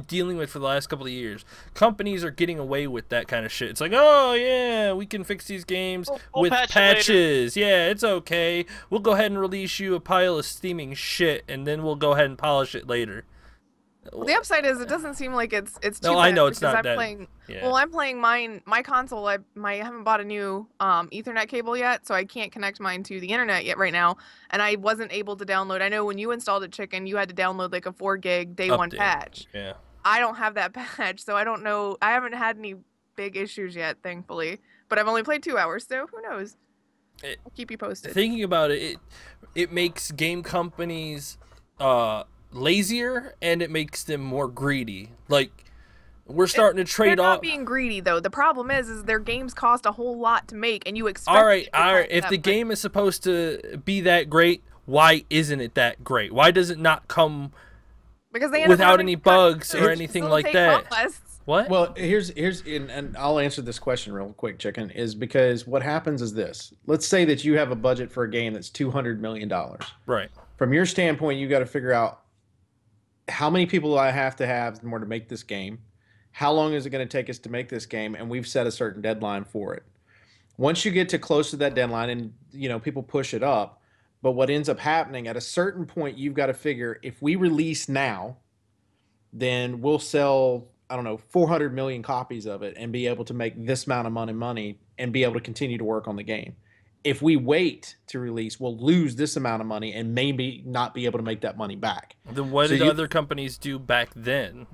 dealing with for the last couple of years. Companies are getting away with that kind of shit. It's like, oh yeah, we can fix these games We'll with patch it patches. Yeah, it's okay. We'll go ahead and release you a pile of steaming shit, and then we'll go ahead and polish it later. Well, the upside is it doesn't seem like it's too No, bad I know it's because not I'm that. playing. Yeah. Well, I'm playing my console. I haven't bought a new Ethernet cable yet, so I can't connect mine to the internet yet right now. And I wasn't able to download. I know when you installed it, Chicken, you had to download like a 4 gig day one Update. patch. Yeah. I don't have that patch, so I don't know. I haven't had any big issues yet, thankfully. But I've only played 2 hours, so who knows? I'll keep you posted. Thinking about it, it makes game companies lazier, and it makes them more greedy. Like, we're starting to trade They're off. not being greedy though. The problem is their games cost a whole lot to make, and you expect. All right. it to cost If that the much. game is supposed to be that great, why isn't it that great? Why does it not come because they end up without having any to bugs or to anything like facilitate that? costs. What? Well, and I'll answer this question real quick, Chicken, is because what happens is this. Let's say that you have a budget for a game that's $200 million. Right. From your standpoint, you got to figure out how many people do I have in order to make this game? How long is it going to take us to make this game? And we've set a certain deadline for it. Once you get to close to that deadline and, people push it up, but what ends up happening at a certain point, you've got to figure if we release now, then we'll sell, I don't know, 400 million copies of it and be able to make this amount of money and be able to continue to work on the game. If we wait to release, we'll lose this amount of money and maybe not be able to make that money back. Then what did other companies do back then?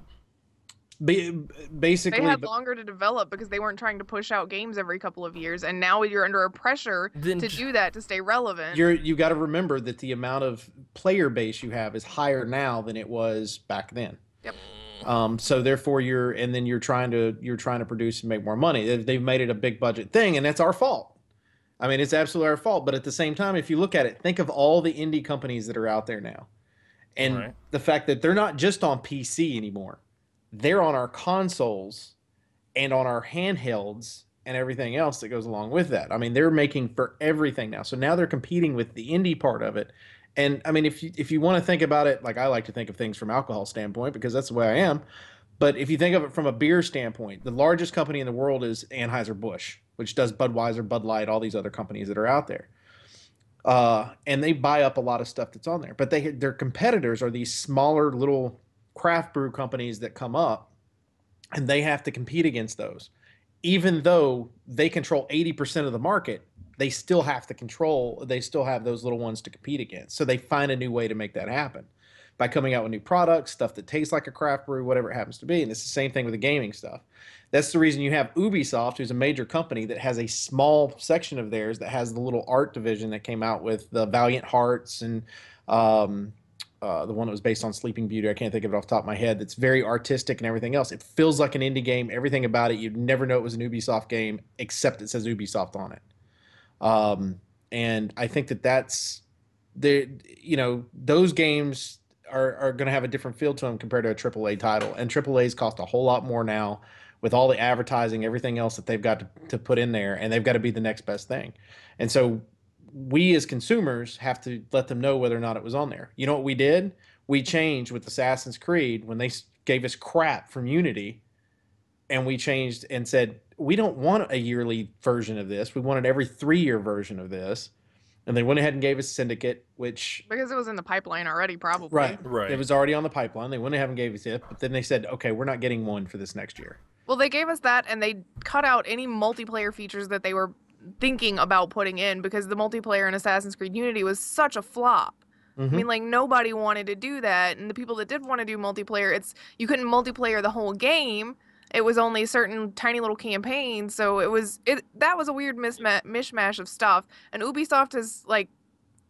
Basically, They had longer to develop because they weren't trying to push out games every couple of years, and now you're under a pressure to do that to stay relevant. you got to remember that the amount of player base you have is higher now than it was back then. Yep. So therefore you're trying to produce and make more money. They've made it a big budget thing, and that's our fault. I mean, it's absolutely our fault. But at the same time, if you look at it, think of all the indie companies that are out there now. And Right. the fact that they're not just on PC anymore, they're on our consoles and on our handhelds and everything else that goes along with that. I mean, they're making for everything now. So now they're competing with the indie part of it. And I mean, if you want to think about it, like I like to think of things from alcohol standpoint because that's the way I am. But if you think of it from a beer standpoint, the largest company in the world is Anheuser-Busch, which does Budweiser, Bud Light, all these other companies that are out there. And they buy up a lot of stuff that's on there. But their competitors are these smaller little craft brew companies that come up, and they have to compete against those. Even though they control 80% of the market, they still have those little ones to compete against. So they find a new way to make that happen by coming out with new products, stuff that tastes like a craft brew, whatever it happens to be. And it's the same thing with the gaming stuff. That's the reason you have Ubisoft, who's a major company that has a small section of theirs that has the little art division that came out with the Valiant Hearts and the one that was based on Sleeping Beauty. I can't think of it off the top of my head. That's very artistic and everything else. It feels like an indie game. Everything about it, you'd never know it was an Ubisoft game, except it says Ubisoft on it. And I think that's those games are going to have a different feel to them compared to a AAA title. And AAA's cost a whole lot more now with all the advertising, everything else that they've got to put in there, and they've got to be the next best thing. And so we as consumers have to let them know whether or not it was on there. You know what we did? We changed with Assassin's Creed when they gave us crap from Unity, and we changed and said, we don't want a yearly version of this. We wanted every 3-year version of this. And they went ahead and gave us Syndicate, which... Because it was in the pipeline already, probably. Right. It was already on the pipeline. They went ahead and gave us it, but then they said, okay, we're not getting one for this next year. Well, they gave us that, and they cut out any multiplayer features that they were thinking about putting in because the multiplayer in Assassin's Creed Unity was such a flop. I mean, like, nobody wanted to do that, and the people that did want to do multiplayer, you couldn't multiplayer the whole game. It was only certain tiny little campaigns, so that was a weird mishmash of stuff, and Ubisoft is, like,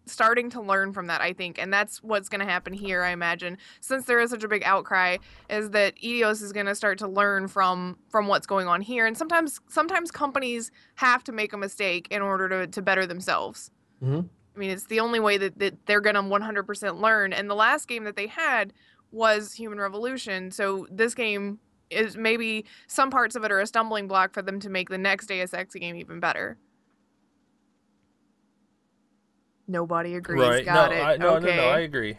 starting to learn from that, I think, and that's what's going to happen here, I imagine, since there is such a big outcry, is that Eidos is going to start to learn from what's going on here, and sometimes companies have to make a mistake in order to better themselves. Mm-hmm. I mean, it's the only way that they're going to 100% learn, and the last game that they had was Human Revolution, so this game is maybe some parts of it are a stumbling block for them to make the next Deus Ex game even better. Nobody agrees. Right. Got it. No, okay. no, I agree.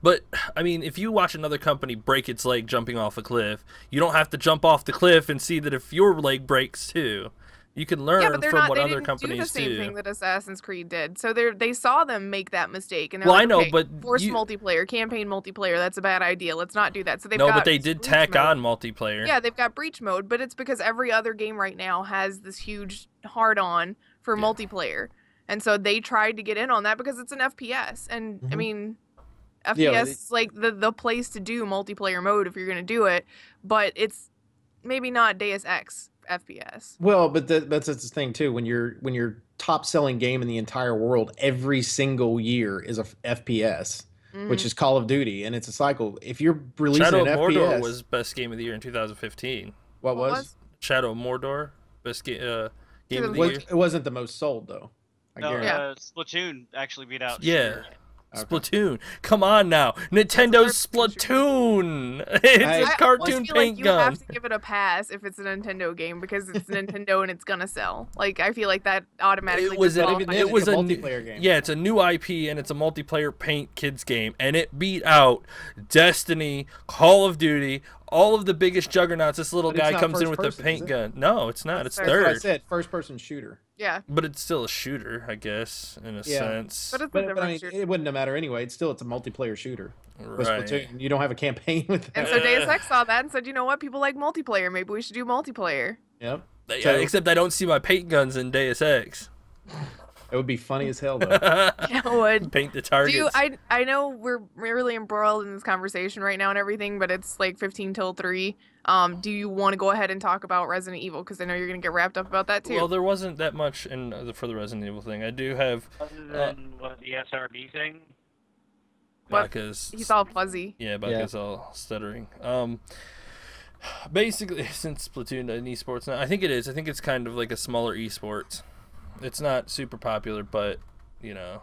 But, I mean, if you watch another company break its leg jumping off a cliff, you don't have to jump off the cliff and see that if your leg breaks too. You can learn from what other companies do. They didn't do the same thing that Assassin's Creed did. So they saw them make that mistake, and they're well, like, I know, okay, but forced multiplayer, campaign multiplayer. That's a bad idea. Let's not do that. So but they did tack on multiplayer. Yeah, they've got breach mode, but it's because every other game right now has this huge hard-on for multiplayer, and so they tried to get in on that because it's an FPS, and I mean, FPS is like the place to do multiplayer mode if you're gonna do it, but it's maybe not Deus Ex FPS. Well, but that's the thing too. When your top selling game in the entire world every single year is a FPS, which is Call of Duty, and it's a cycle. If you're releasing Shadow an of Mordor FPS, was best game of the year in 2015. What was? Shadow of Mordor best game of the year. It wasn't the most sold though. Splatoon actually beat out. Yeah. Shooter. Splatoon. Come on now. Nintendo's Splatoon. It's a cartoon paint you gun. You have to give it a pass if it's a Nintendo game because it's Nintendo and it's gonna sell. Like I feel like that automatically. It was a multiplayer game. Yeah, it's a new IP and it's a multiplayer paint kids game, and it beat out Destiny, Call of Duty, all of the biggest juggernauts. This little guy comes in with a paint gun. No, it's not. It's That's third. what I said, first-person shooter. Yeah. But it's still a shooter, I guess, in a sense. But I mean, it wouldn't matter anyway. It's a multiplayer shooter. Right. With Splatoon, you don't have a campaign with that. And so Deus Ex saw that and said, you know what, people like multiplayer. Maybe we should do multiplayer. Yep. Yeah, except I don't see my paint guns in Deus Ex. It would be funny as hell, though. Yeah, it would. Paint the targets. I know we're really embroiled in this conversation right now and everything, but it's like 15 till 3. Do you want to go ahead and talk about Resident Evil? Because I know you're going to get wrapped up about that, too. Well, there wasn't that much for the Resident Evil thing. I do have... Other than the SRB thing? Baka's... He's all fuzzy. Yeah, Baka's all stuttering. Basically, since Splatoon and esports now, I think it is. I think it's kind of like a smaller esports. It's not super popular, but, you know,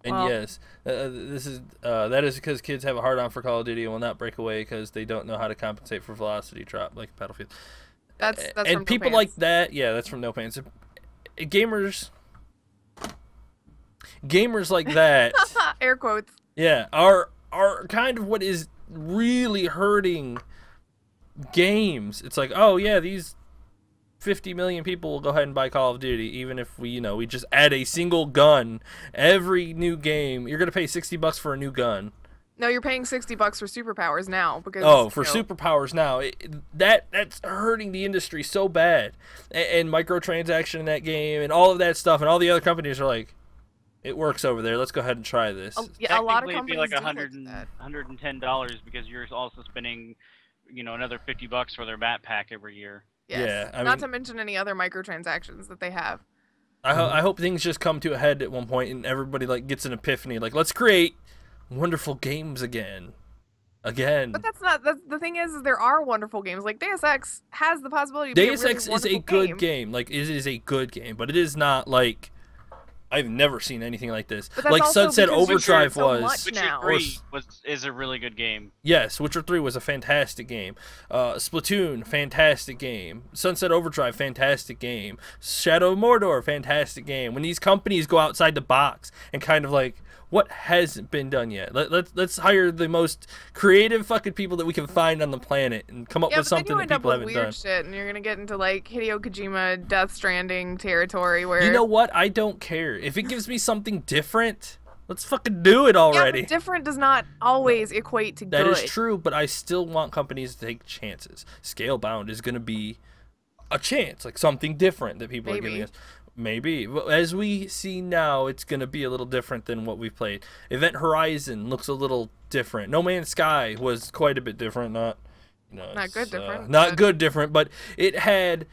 And Well, yes, that is because kids have a hard on for Call of Duty and will not break away because they don't know how to compensate for velocity drop like Battlefield. that's And from people No like Pants. that, yeah, that's from No Pants. Gamers like that, Air quotes. yeah, are kind of what is really hurting games. It's like, oh yeah, these 50 million people will go ahead and buy Call of Duty, even if we just add a single gun every new game. You're gonna pay $60 for a new gun. No, you're paying $60 for superpowers now because For superpowers now, that's hurting the industry so bad, and microtransaction in that game and all of that stuff, and all the other companies are like, it works over there. Let's go ahead and try this. Yeah, a lot of Technically, companies it'd be like do that. $110 because you're also spending, another $50 for their map pack every year. Yes. Yeah, I not mean- to mention any other microtransactions that they have. I hope things just come to a head at one point and everybody like gets an epiphany, like let's create wonderful games again. But that's the thing is there are wonderful games. Like Deus Ex has the possibility to be a Deus really Ex is a wonderful good game. Like it is a good game, but it is not like I've never seen anything like this. But that's Like also Sunset because you've Overdrive heard so was. much Witcher now. 3 is a really good game. Yes, Witcher 3 was a fantastic game. Splatoon, fantastic game. Sunset Overdrive, fantastic game. Shadow of Mordor, fantastic game. When these companies go outside the box and kind of like, what hasn't been done yet? Let's hire the most creative fucking people that we can find on the planet and come up Yeah, with but then something you that end up people with haven't weird done. shit, and you're gonna get into like Hideo Kojima, Death Stranding territory where You know what? I don't care. If it gives me something different, let's fucking do it already. Yeah, but different does not always equate to That good. is true, but I still want companies to take chances. Scalebound is going to be a chance, like something different that people are Maybe. giving us. Maybe. Well, as we see now, it's going to be a little different than what we've played. Event Horizon looks a little different. No Man's Sky was quite a bit different. Not good different, Not but- good different, but it had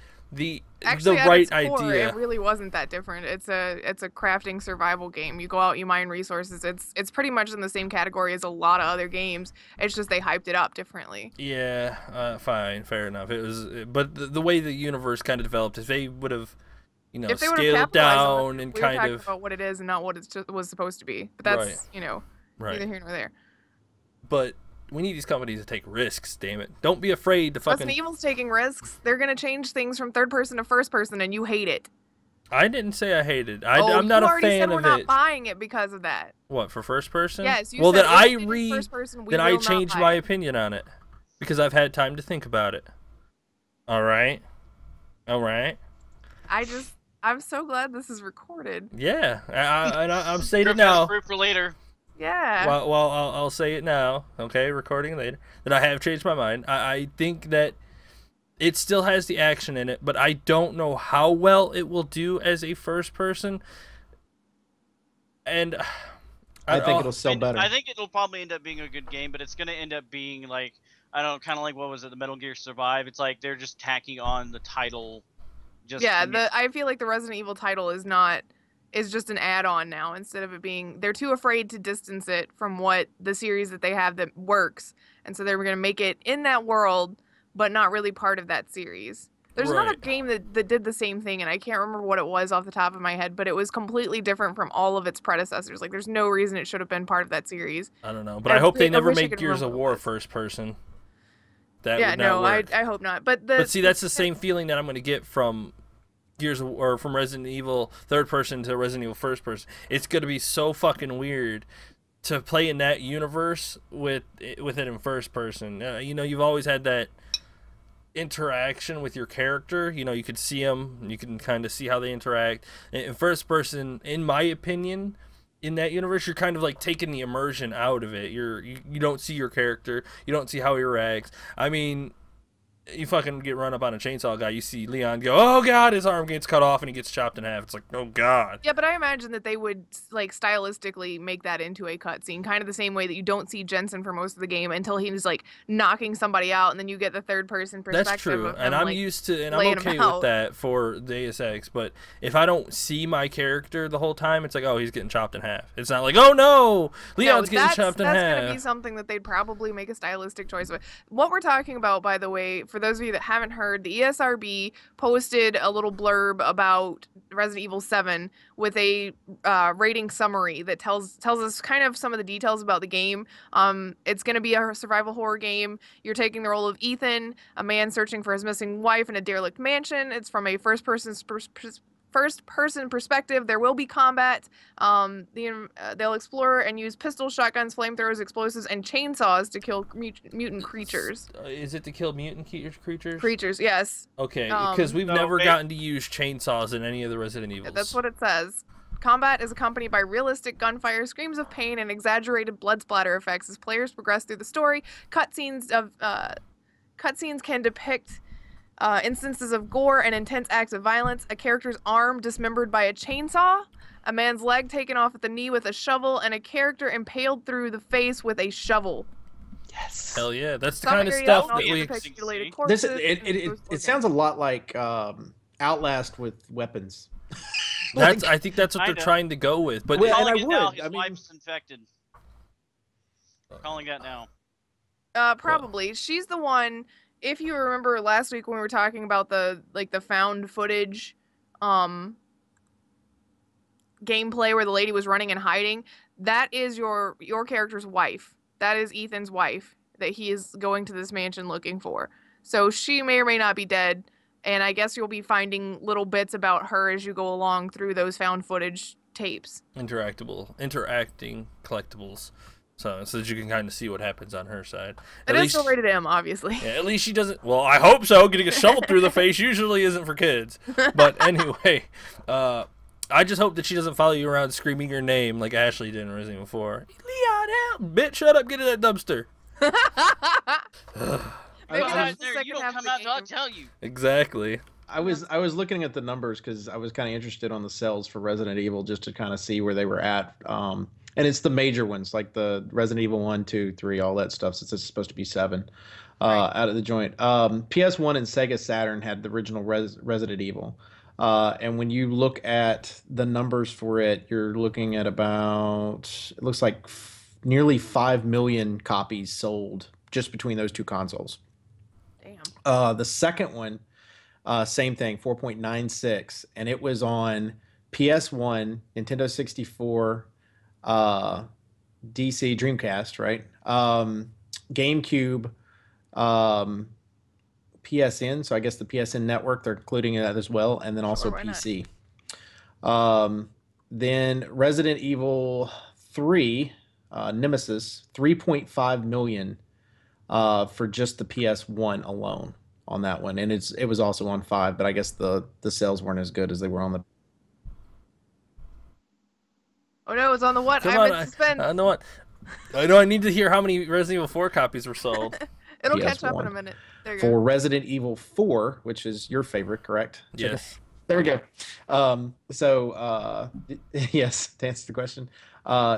Actually, the at right its core, idea. it really wasn't that different. It's a crafting survival game. You go out, you mine resources. It's pretty much in the same category as a lot of other games. It's just they hyped it up differently. Yeah, fine, fair enough. It was, but the way the universe kind of developed, if they would have, If they would have scaled capitalized on down it, and we were kind talking of about what it is and not what it was supposed to be. But that's Right. neither here nor there. But we need these companies to take risks. Damn it! Don't be afraid to fucking. Resident Evil's taking risks. They're gonna change things from third person to first person, and you hate it. I didn't say I hated. Oh, I'm not you a already fan said we're of not it. buying it because of that. What, for first person? Yes, you well, said then I if it is first person, we then will I not changed buy my it. opinion on it because I've had time to think about it. All right. I'm so glad this is recorded. Yeah, I'm saying it Proof now. has proof for later. Yeah. Well, I'll say it now. Okay, recording later. That I have changed my mind. I think that it still has the action in it, but I don't know how well it will do as a first person. And I think it'll sell better. I think it'll probably end up being a good game, but it's gonna end up being like, I don't know, kind of like what was it, the Metal Gear Survive? It's like they're just tacking on the title. Just yeah, to make- I feel like the Resident Evil title is just an add-on now instead of it being. They're too afraid to distance it from what the series that they have that works, and so they were gonna make it in that world, but not really part of that series. There's another Right. game that did the same thing, and I can't remember what it was off the top of my head, but it was completely different from all of its predecessors. Like, there's no reason it should have been part of that series. I don't know, but I hope they I never wish I make could Gears of remember what it War was. first person. That Yeah, would not no, work. I hope not. But But see, that's the same feeling that I'm going to get from Gears of, or from Resident Evil third person to Resident Evil first person. It's going to be so fucking weird to play in that universe with it in first person. You've always had that interaction with your character. You could see them, you can kind of see how they interact. In first person, in my opinion, in that universe, you're kind of like taking the immersion out of it. You don't see your character, you don't see how he reacts. I mean, you fucking get run up on a chainsaw guy, you see Leon go, oh god, his arm gets cut off and he gets chopped in half. It's like, oh god. Yeah, but I imagine that they would like stylistically make that into a cutscene, kind of the same way that you don't see Jensen for most of the game until he's like knocking somebody out, and then you get the third person perspective. That's true, of him, and I'm like, used to, and I'm laying 'em okay out. with that for Deus Ex. But if I don't see my character the whole time, it's like, oh, he's getting chopped in half. It's not like, oh no, Leon's getting chopped in that's half. gonna be something that they'd probably make a stylistic choice with. What we're talking about, by the way, for for those of you that haven't heard, the ESRB posted a little blurb about Resident Evil 7 with a rating summary that tells us kind of some of the details about the game. It's going to be a survival horror game. You're taking the role of Ethan, a man searching for his missing wife in a derelict mansion. It's from a first-person perspective. There will be combat. They'll explore and use pistols, shotguns, flamethrowers, explosives, and chainsaws to kill mutant creatures. Is it to kill mutant creatures? Creatures, yes. Okay, because we've never gotten to use chainsaws in any of the Resident Evils. That's what it says. Combat is accompanied by realistic gunfire, screams of pain, and exaggerated blood splatter effects as players progress through the story. Cutscenes can depict instances of gore and intense acts of violence, a character's arm dismembered by a chainsaw, a man's leg taken off at the knee with a shovel, and a character impaled through the face with a shovel. Yes. Hell yeah, that's the kind of stuff that we. It sounds a lot like Outlast with weapons. I think that's what they're trying to go with. But calling it now, his wife's infected. Calling it now. Probably. She's the one. If you remember last week when we were talking about the found footage gameplay where the lady was running and hiding, that is your character's wife. That is Ethan's wife that he is going to this mansion looking for. So she may or may not be dead, and I guess you'll be finding little bits about her as you go along through those found footage tapes. Interacting collectibles. So that you can kind of see what happens on her side. It is still rated M, obviously. Yeah, at least she doesn't. Well, I hope so. Getting a shovel through the face usually isn't for kids. But anyway, I just hope that she doesn't follow you around screaming your name like Ashley did in Resident Evil 4. Leon, help! Bitch, shut up! Get in that dumpster. Maybe that's the You second don't half come of out the till I game. tell you. Exactly. I was looking at the numbers because I was kind of interested on the sales for Resident Evil just to kind of see where they were at. And it's the major ones like the Resident Evil 1, 2, 3, all that stuff. Since it's supposed to be 7 out of the joint. PS1 and Sega Saturn had the original Resident Evil. And when you look at the numbers for it, you're looking at about, it looks like nearly 5 million copies sold just between those two consoles. Damn. The second one, same thing, 4.96, and it was on PS1, Nintendo 64, DC, Dreamcast, right? GameCube, PSN, so I guess the PSN network, they're including that as well, and then also PC. Then Resident Evil 3, Nemesis, 3.5 million for just the PS1 alone on that one, and it was also on 5, but I guess the sales weren't as good as they were on the. Oh no, it's on the what? Come I'm on, in suspense. I know what. I know I need to hear how many Resident Evil 4 copies were sold. It'll catch up in a minute. There you For go. Resident Evil 4, which is your favorite, correct? Yes. There we go. Yes, to answer the question,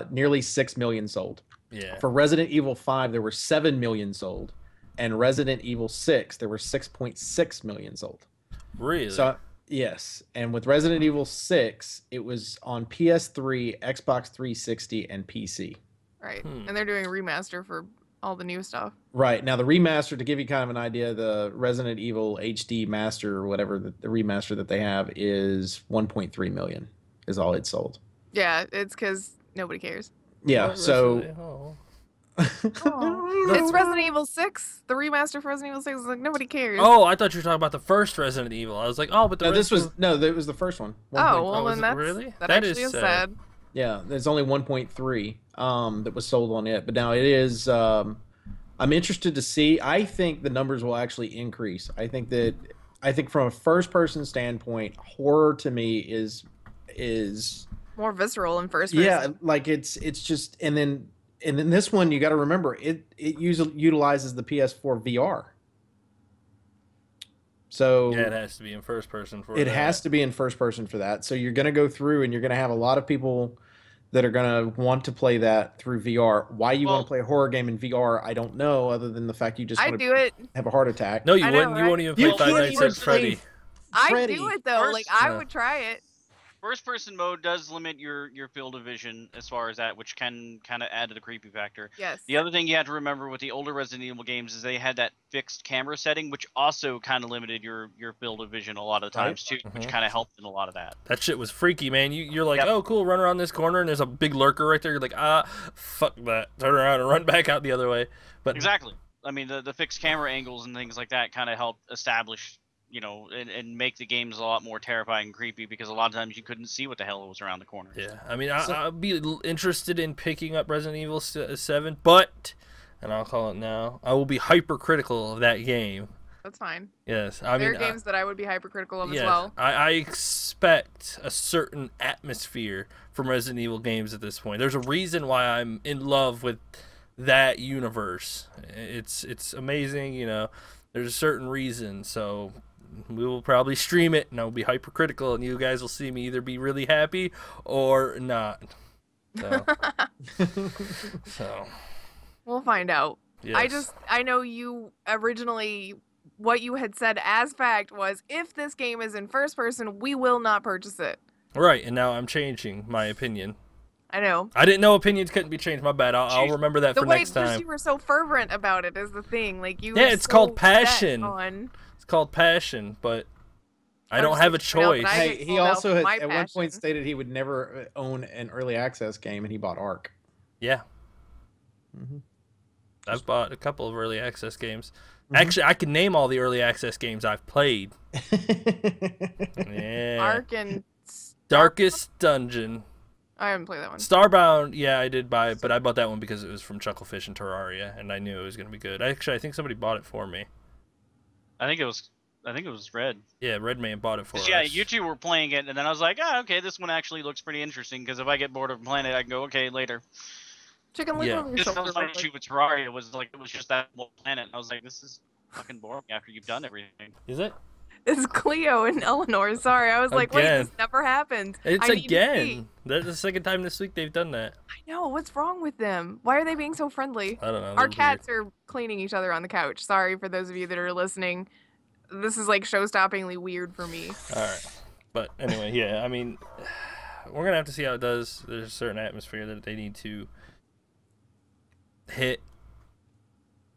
nearly 6 million sold. Yeah. For Resident Evil 5, there were 7 million sold, and Resident Evil 6, there were 6.6 million sold. Really? So yes, and with Resident Evil 6, it was on PS3, Xbox 360, and PC. Right, and they're doing a remaster for all the new stuff. Right. Now, the remaster, to give you kind of an idea, the Resident Evil HD Master or whatever, the remaster that they have is 1.3 million is all it sold. Yeah, it's because nobody cares. Yeah, so... It's Resident Evil 6. The remaster for Resident Evil 6 is like, nobody cares. Oh, I thought you were talking about the first Resident Evil. I was like, oh, but No, that was the first one. Oh, well, then that's... Really? That actually is sad. Yeah, there's only 1.3 that was sold on it. But now it is... I'm interested to see. I think the numbers will actually increase. I think from a first-person standpoint, horror to me is more visceral in first person. Yeah, like it's just... And then this one, you got to remember, it utilizes the PS4 VR. So yeah, it has to be in first person for it. That. Has to be in first person for that. So you're going to go through and you're going to have a lot of people that are going to want to play that through VR. Why you want to play a horror game in VR, I don't know, other than the fact you just want to have a heart attack. No, you wouldn't. Right? You won't even play Five Nights at Freddy. I do it though. Like I would try it. First-person mode does limit your field of vision as far as that, which can kind of add to the creepy factor. Yes. The other thing you have to remember with the older Resident Evil games is they had that fixed camera setting, which also kind of limited your field of vision a lot of times too, which kind of helped in a lot of that. That shit was freaky, man. You're like, Yep. oh, cool, run around this corner, and there's a big lurker right there. You're like, fuck that. Turn around and run back out the other way. But Exactly. I mean, the fixed camera angles and things like that kind of help establish, you know, and make the games a lot more terrifying and creepy because a lot of times you couldn't see what the hell was around the corner. yeah, I mean, I'd be interested in picking up Resident Evil 7, but, and I'll call it now, I will be hypercritical of that game. That's fine. Yes, There are games that I would be hypercritical of yes, as well. I expect a certain atmosphere from Resident Evil games at this point. There's a reason why I'm in love with that universe. It's amazing, you know. There's a certain reason, so we will probably stream it, and I'll be hypercritical, and you guys will see me either be really happy or not. So, so We'll find out. yes. I know you originally, what you had said as fact was, if this game is in first person, we will not purchase it. Right, and now I'm changing my opinion. I know. I didn't know opinions couldn't be changed. My bad. I'll remember that The for way next just time. you were so fervent about it is the thing. Like you. Yeah, were it's so called set passion. on- It's called passion, but I I'm don't just have a saying, but choice. I Hey, get he called out also for had, my at one point passion. stated he would never own an early access game, and he bought Ark. Yeah. Mm-hmm. I've bought a couple of early access games. Mm-hmm. Actually, I can name all the early access games I've played. Yeah. Ark and Darkest Dungeon. I haven't played that one. Starbound, yeah, I did buy it, but I bought that one because it was from Chucklefish and Terraria, and I knew it was going to be good. Actually, I think somebody bought it for me. I think it was Red. Yeah, Redman bought it for us. Yeah, you two were playing it, and then I was like, okay, this one actually looks pretty interesting because if I get bored of playing it, I can go, okay, later. Chicken Little Yeah. over your Just shoulder. my issue with Terraria was like it was just that one planet, and I was like, this is fucking boring after you've done everything. Is it? It's Cleo and Eleanor. Sorry, I was like, wait, Again. this never happened. It's I need to see. again. That's the second time this week they've done that. I know. What's wrong with them? Why are they being so friendly? I don't know. Our they're cats are cleaning each other on the couch. Sorry for those of you that are listening. This is like show-stoppingly weird for me. weird. All right. But anyway, yeah, I mean, we're going to have to see how it does. There's a certain atmosphere that they need to hit.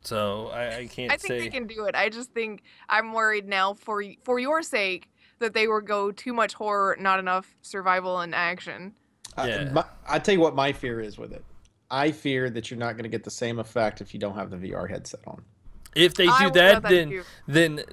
So I can't I think say. they can do it. I just think I'm worried now for your sake that they will go too much horror, not enough survival and action. Yeah. I tell you what my fear is with it. I fear that you're not going to get the same effect if you don't have the VR headset on. If they I do would that, love that too.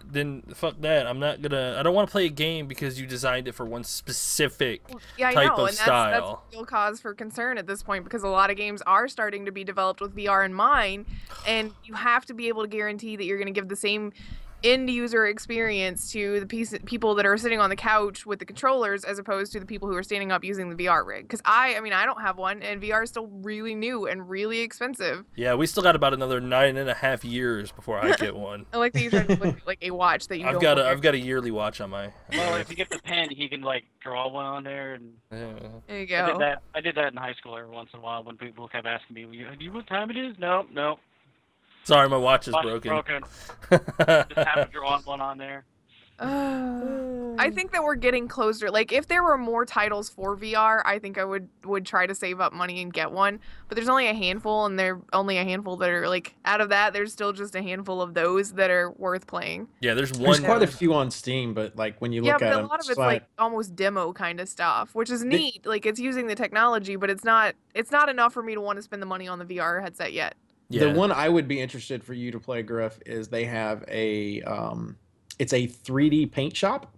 then fuck that. I'm not gonna. I don't want to play a game because you designed it for one specific Yeah, I type know, of and style. that's a real cause for concern at this point because a lot of games are starting to be developed with VR in mind, and you have to be able to guarantee that you're going to give the same end user experience to the people that are sitting on the couch with the controllers as opposed to the people who are standing up using the VR rig. Because I mean, I don't have one, and VR is still really new and really expensive. Yeah, we still got about another 9.5 years before I get one. I like that you tried to look at, like a watch that you I've don't got wear. I've got a yearly watch on my. Well, if you get the pen, he can like draw one on there. And Yeah. There you I did go. that. I did that in high school every once in a while when people kept asking me, "Do you what time it is?" No, no. Sorry, my watch is Watch broken. Just have a drawn one on there. I think that we're getting closer. Like, if there were more titles for VR, I think I would try to save up money and get one. But there's only a handful, and there are only a handful that are, like, out of that, there's still just a handful of those that are worth playing. Yeah, there's There's one. quite a few on Steam, but like when you Yeah, look but at a them, lot of it's, like, almost demo kind of stuff, which is neat. Like, it's using the technology, but it's not enough for me to want to spend the money on the VR headset yet. Yeah. the one I would be interested for you to play, Griff, is they have a it's a 3D paint shop.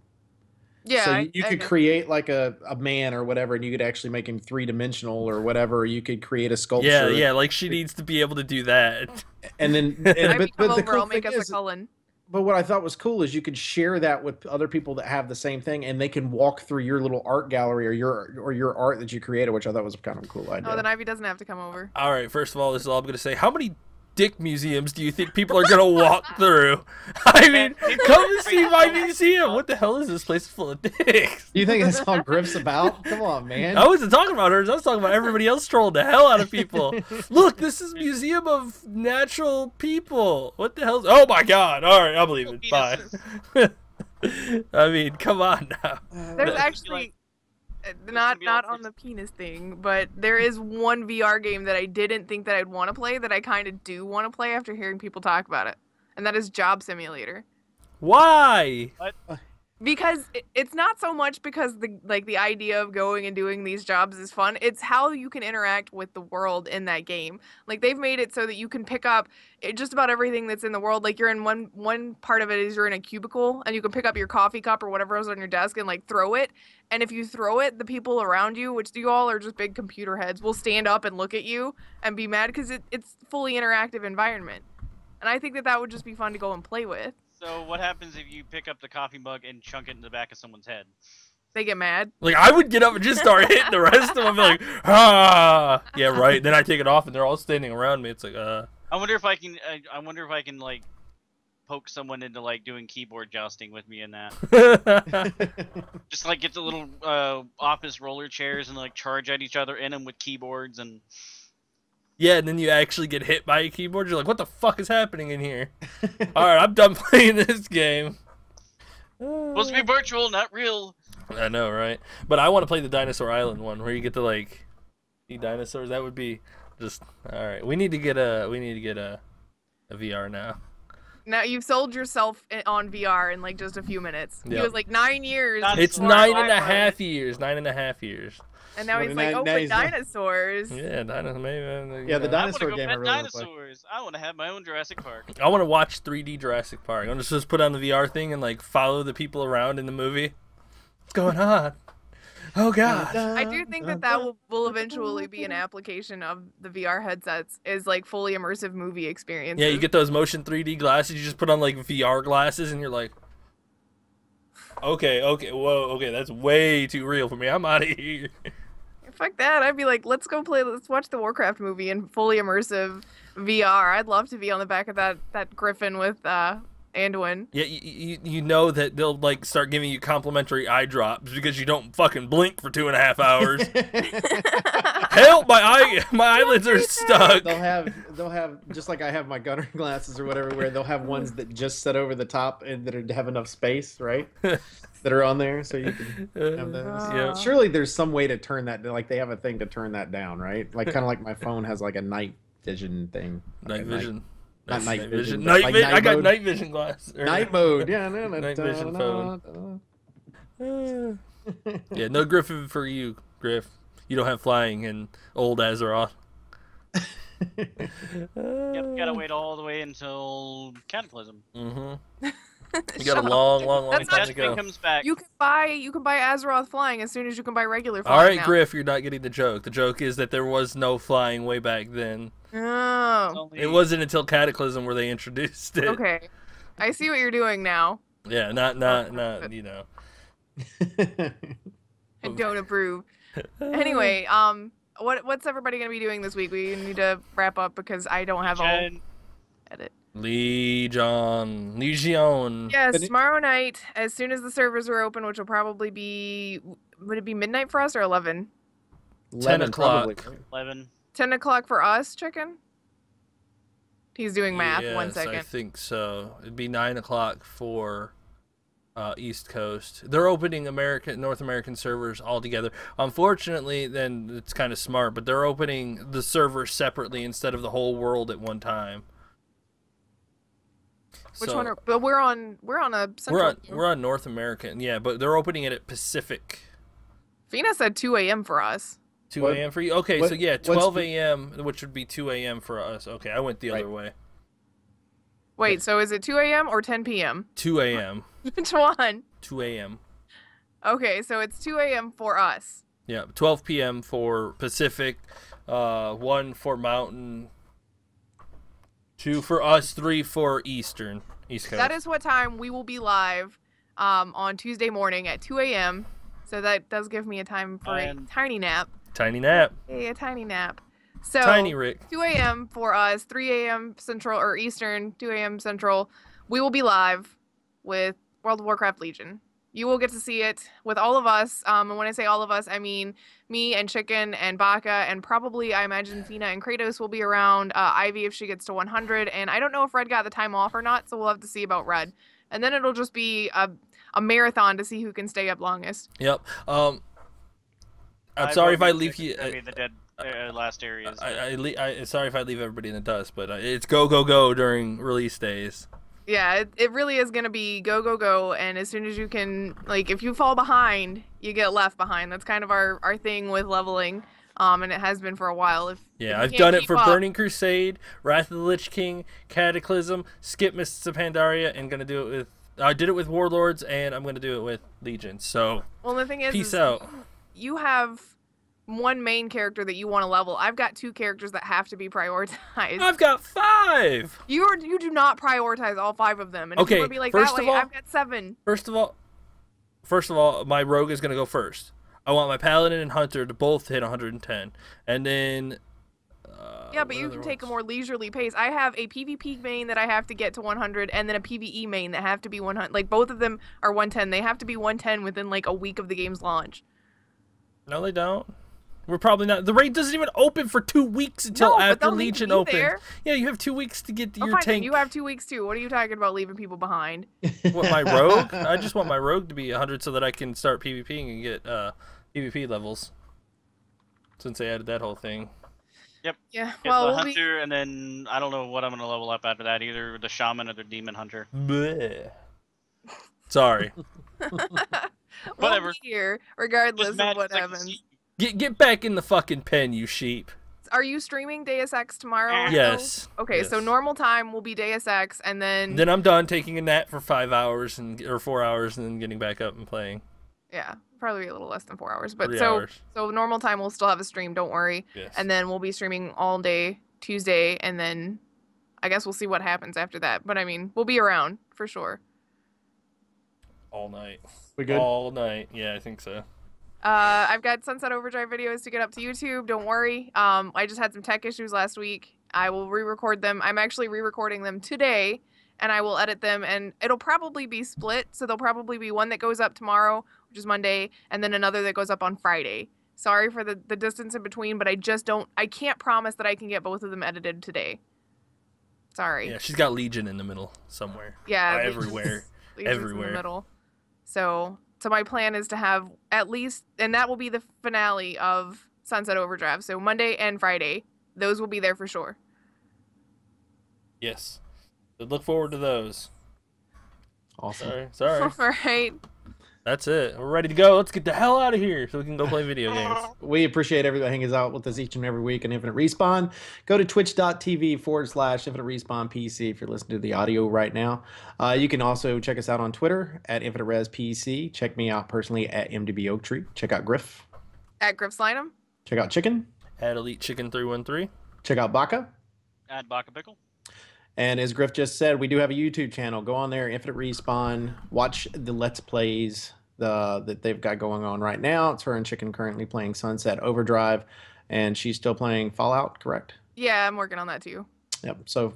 Yeah, So I you could know. create like a man or whatever, and you could actually make him 3-dimensional or whatever. You could create a sculpture. Yeah, yeah, like she needs to be able to do that. And then, When I but come the over, cool I'll make thing us is, a Cullen. but what I thought was cool is you could share that with other people that have the same thing, and they can walk through your little art gallery or your art that you created, which I thought was kind of a cool idea. Oh, then Ivy doesn't have to come over. All right, first of all, this is all I'm going to say. How many dick museums do you think people are going to walk through? I mean, come and see my museum. What the hell is this place full of dicks? You think that's all Griff's about? Come on, man. I wasn't talking about hers. I was talking about everybody else trolling the hell out of people. Look, this is Museum of Natural People. What the hell? Oh my God. All right, I'll believe it. Bye. I mean, come on now. There's actually Not on the penis thing, but there is one VR game that I didn't think that I'd want to play that I kind of do want to play after hearing people talk about it, and that is Job Simulator. Why? Because it's not so much because the idea of going and doing these jobs is fun. It's how you can interact with the world in that game. Like they've made it so that you can pick up just about everything that's in the world. Like you're in one part of it is you're in a cubicle and you can pick up your coffee cup or whatever is on your desk and like throw it. And if you throw it, the people around you, which you all are just big computer heads, will stand up and look at you and be mad because it's fully interactive environment. And I think that would just be fun to go and play with. So what happens if you pick up the coffee mug and chunk it in the back of someone's head? They get mad. Like, I would get up and just start hitting the rest of them. I'd be like, ah. Yeah, right. Then I take it off and they're all standing around me. It's like, I wonder if I can. I wonder if I can like poke someone into like doing keyboard jousting with me in that. Just like get the little office roller chairs and like charge at each other in them with keyboards and. Yeah, and then you actually get hit by a keyboard. You're like, what the fuck is happening in here? All right, I'm done playing this game. Supposed to be virtual, not real. I know, right? But I want to play the Dinosaur Island one where you get to like see dinosaurs. That would be just all right. We need to get a VR now. Now you've sold yourself on VR in like just a few minutes. Yep. He was like 9 years. It's 9.5 years. 9.5 years. And now he's like, oh, but dinosaurs. Yeah, maybe. Yeah, the dinosaur I game. I really dinosaurs. I want to have my own Jurassic Park. I want to watch 3D Jurassic Park. I want to just put on the VR thing and like follow the people around in the movie. What's going on? Oh god. I do think that will eventually be an application of the VR headsets is like fully immersive movie experiences. Yeah, you get those motion 3D glasses. You just put on like VR glasses and you're like, okay, whoa, okay, that's way too real for me. I'm out of here. Fuck that. I'd be like, let's watch the Warcraft movie in fully immersive VR. I'd love to be on the back of that griffin with Anduin. Yeah, you know that they'll like start giving you complimentary eye drops because you don't fucking blink for 2.5 hours. Help! My eyelids are stuck. They'll have just like I have my gunner glasses or whatever, where they'll have ones that just set over the top and that have enough space, right? That are on there, so you can have those. Yeah. Surely there's some way to turn that. Like they have a thing to turn that down, right? Like kind of like my phone has like a night vision thing. Night vision. Not night vision. Night like vision. I got mode. night vision glasses. Night mode. Yeah, night vision phone. Yeah, no Griffin for you, Griff. You don't have flying in old Azeroth. Yep, gotta wait all the way until Cataclysm. Mm-hmm. You got a long time to go. Comes back. You can buy Azeroth flying as soon as you can buy regular flying. All right, now. Griff, you're not getting the joke. The joke is that there was no flying way back then. Oh. It wasn't until Cataclysm where they introduced it. Okay. I see what you're doing now. Yeah, not you know. I don't approve. Anyway, what's everybody gonna be doing this week? We need to wrap up because I don't have a whole edit. Legion. Yes, tomorrow night, as soon as the servers are open, which will probably be, would it be midnight for us or 11? 10 o'clock. Probably. 11. 10 o'clock for us, Chicken? He's doing math. Yes, 1 second. I think so. It'd be 9 o'clock for East Coast. They're opening North American servers all together. Unfortunately, then it's kind of smart, but they're opening the servers separately instead of the whole world at one time. Which one? But we're on a central. We're on North American, yeah, but they're opening it at Pacific. Fina said 2 a.m. for us. 2 a.m. for you? Okay, so yeah, 12 a.m., which would be 2 a.m. for us. Okay, I went the other way. Wait, so is it 2 a.m. or 10 p.m.? 2 a.m. Which one? 2 a.m. Okay, so it's 2 a.m. for us. Yeah, 12 p.m. for Pacific, 1 for Mountain, 2 for us, 3 for East Coast. That is what time we will be live on Tuesday morning at 2 a.m. So that does give me a time for a tiny nap. Tiny nap. Hey, a tiny nap. So Tiny Rick. 2 a.m. for us, 3 a.m. Central or Eastern, 2 a.m. Central. We will be live with World of Warcraft Legion. You will get to see it with all of us. And when I say all of us, I mean me and Chicken and Baka, and probably I imagine Fina and Kratos will be around. Ivy if she gets to 100, and I don't know if Red got the time off or not, so we'll have to see about Red. And then it'll just be a marathon to see who can stay up longest. Yep. I'm sorry if I leave you. I mean, the dead last areas. Sorry if I leave everybody in the dust, but it's go go go during release days. Yeah, it really is gonna be go go go, and as soon as you can, like, if you fall behind, you get left behind. That's kind of our thing with leveling, and it has been for a while. If I've you done can't it for keep up- Burning Crusade, Wrath of the Lich King, Cataclysm, Skip Mists of Pandaria, and gonna do it with. I did it with Warlords, and I'm gonna do it with Legion. So, Well, the thing is, peace out. You have one main character that you want to level. I've got 2 characters that have to be prioritized. I've got 5. You do not prioritize all 5 of them. And Okay, if you would be like first that of way, all- I've got 7. First of all, my rogue is gonna go first. I want my paladin and hunter to both hit 110, and then. Yeah, but you can take a more leisurely pace. I have a PvP main that I have to get to 100, and then a PvE main that have to be 100. Like, both of them are 110. They have to be 110 within, like, a week of the game's launch. No, they don't. We're probably not. The raid doesn't even open for 2 weeks until but after they'll need to Legion be opens. there. Yeah, you have 2 weeks to get Oh, your fine, then tank. you have 2 weeks, too. What are you talking about leaving people behind? What, my rogue? I just want my rogue to be 100 so that I can start PvPing and get PvP levels. Since they added that whole thing. Yep. Yeah, Get well, the we'll be... hunter, and then I don't know what I'm gonna level up after that. Either the shaman or the demon hunter. Bleh. Sorry. Whatever. We'll be here, regardless Just of mad what 'cause I can happens. see- Get back in the fucking pen, you sheep. Are you streaming Deus Ex tomorrow? Yes. Okay, so Yes. normal time will be Deus Ex, and Then I'm done taking a nap for 5 hours or 4 hours, and then getting back up and playing. yeah, probably a little less than 4 hours. But 3 so hours. normal time we'll still have a stream. Don't worry. Yes. And then we'll be streaming all day Tuesday, and then I guess we'll see what happens after that. But I mean, we'll be around for sure. All night. We good? All night. Yeah, I think so. I've got Sunset Overdrive videos to get up to YouTube. Don't worry. I just had some tech issues last week. I will re-record them. I'm actually re-recording them today, and I will edit them, and it'll probably be split. So there'll probably be one that goes up tomorrow, which is Monday, and then another that goes up on Friday. Sorry for the distance in between, but I can't promise that I can get both of them edited today. Sorry. Yeah, she's got Legion in the middle somewhere. Yeah. Everywhere. Legion's Everywhere. in the middle. So my plan is to have at least, and that will be the finale of Sunset Overdrive. So Monday and Friday, those will be there for sure. Yes. So look forward to those. Awesome. Sorry. All right. That's it. We're ready to go. Let's get the hell out of here so we can go play video games. We appreciate everybody that hangs out with us each and every week on Infinite Respawn. Go to twitch.tv/Infinite Respawn PC if you're listening to the audio right now. You can also check us out on Twitter at Infinite Res PC. Check me out personally at MDB Oak Tree. Check out Griff. At Griff Slineham. Check out Chicken. At Elite Chicken 313. Check out Baka. Add Baka Pickle. And as Griff just said, we do have a YouTube channel. Go on there, Infinite Respawn. Watch the Let's Plays that they've got going on right now. It's her and Chicken currently playing Sunset Overdrive, and she's still playing Fallout, correct? Yeah, I'm working on that too. Yep. So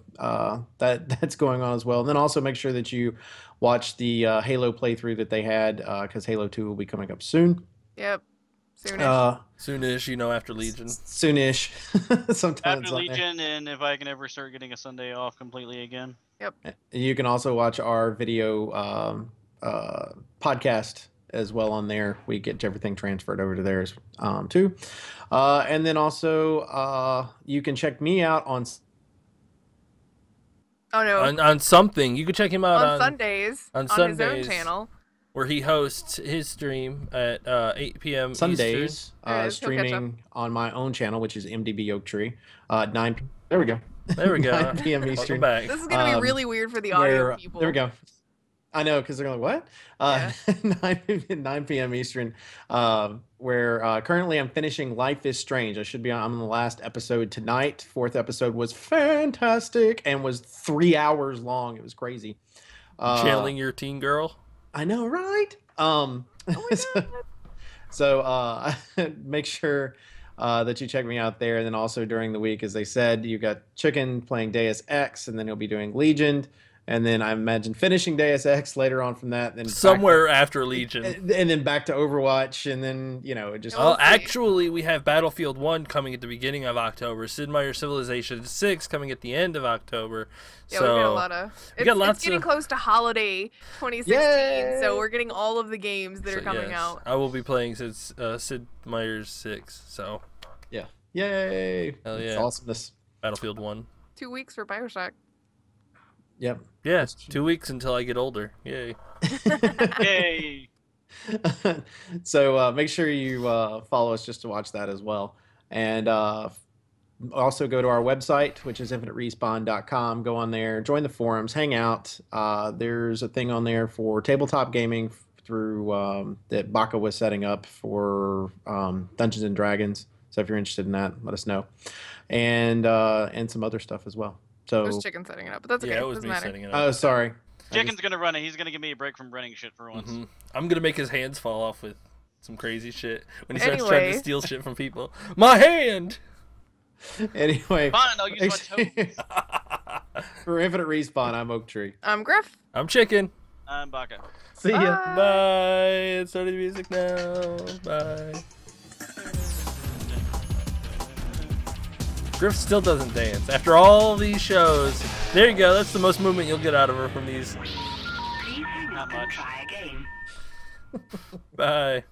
that's going on as well. And then also make sure that you watch the Halo playthrough that they had, because Halo 2 will be coming up soon. Yep. Soonish. Soonish, after Legion. Soonish. Sometimes After Legion, and if I can ever start getting a Sunday off completely again. You can also watch our video podcast as well on there. We get everything transferred over to theirs too. And then also you can check me out on on something. You can check him out on Sundays on his own channel, where he hosts his stream at 8 p.m. Sundays, Eastern. streaming on my own channel, which is MDB Oak Tree. 9. There we go. There we go. 9 p.m. Eastern. Back. this is gonna be really weird for the audio people. There we go. I know, because they're like, what? 9 p.m. Eastern, where currently I'm finishing Life is Strange. I'm on the last episode tonight. 4th episode was fantastic and was 3 hours long. It was crazy. Channeling your teen girl. I know, right? Oh my God. So make sure that you check me out there. And then also during the week, as they said, you got Chicken playing Deus Ex, and then he'll be doing Legion. and then I imagine finishing Deus Ex later on from that. Then Somewhere after Legion. and then back to Overwatch, and then it just. We'll see. Actually, we have Battlefield 1 coming at the beginning of October. Sid Meier's Civilization 6 coming at the end of October. Yeah, so we got a lot of. It's getting close to holiday 2016, Yay! so we're getting all of the games that are coming out. I will be playing Sid Meier's 6. So Yeah. Yay! Hell It's yeah. awesomeness. Battlefield 1. 2 weeks for Bioshock. Yep. Yeah, 2 weeks until I get older. Yay. Yay! So make sure you follow us just to watch that as well. And also go to our website, which is infiniterespawn.com. Go on there, join the forums, hang out. There's a thing on there for tabletop gaming through that Baka was setting up for Dungeons and Dragons. So if you're interested in that, let us know. And some other stuff as well. It was So Chicken setting it up, but that's okay. Yeah, it was Doesn't me matter. setting it up. oh, sorry. Chicken's gonna run it. He's gonna give me a break from running shit for once. I'm gonna make his hands fall off with some crazy shit when he starts trying Anyway. to steal shit from people. My hand! Anyway, Fine, I'll use my toes. for Infinite Respawn, I'm Oak Tree. I'm Griff. I'm Chicken. I'm Baka. See ya. Bye. Bye. It's starting the music now. Bye. Griff still doesn't dance. After all these shows, there you go. That's the most movement you'll get out of her from these. Not much. Bye.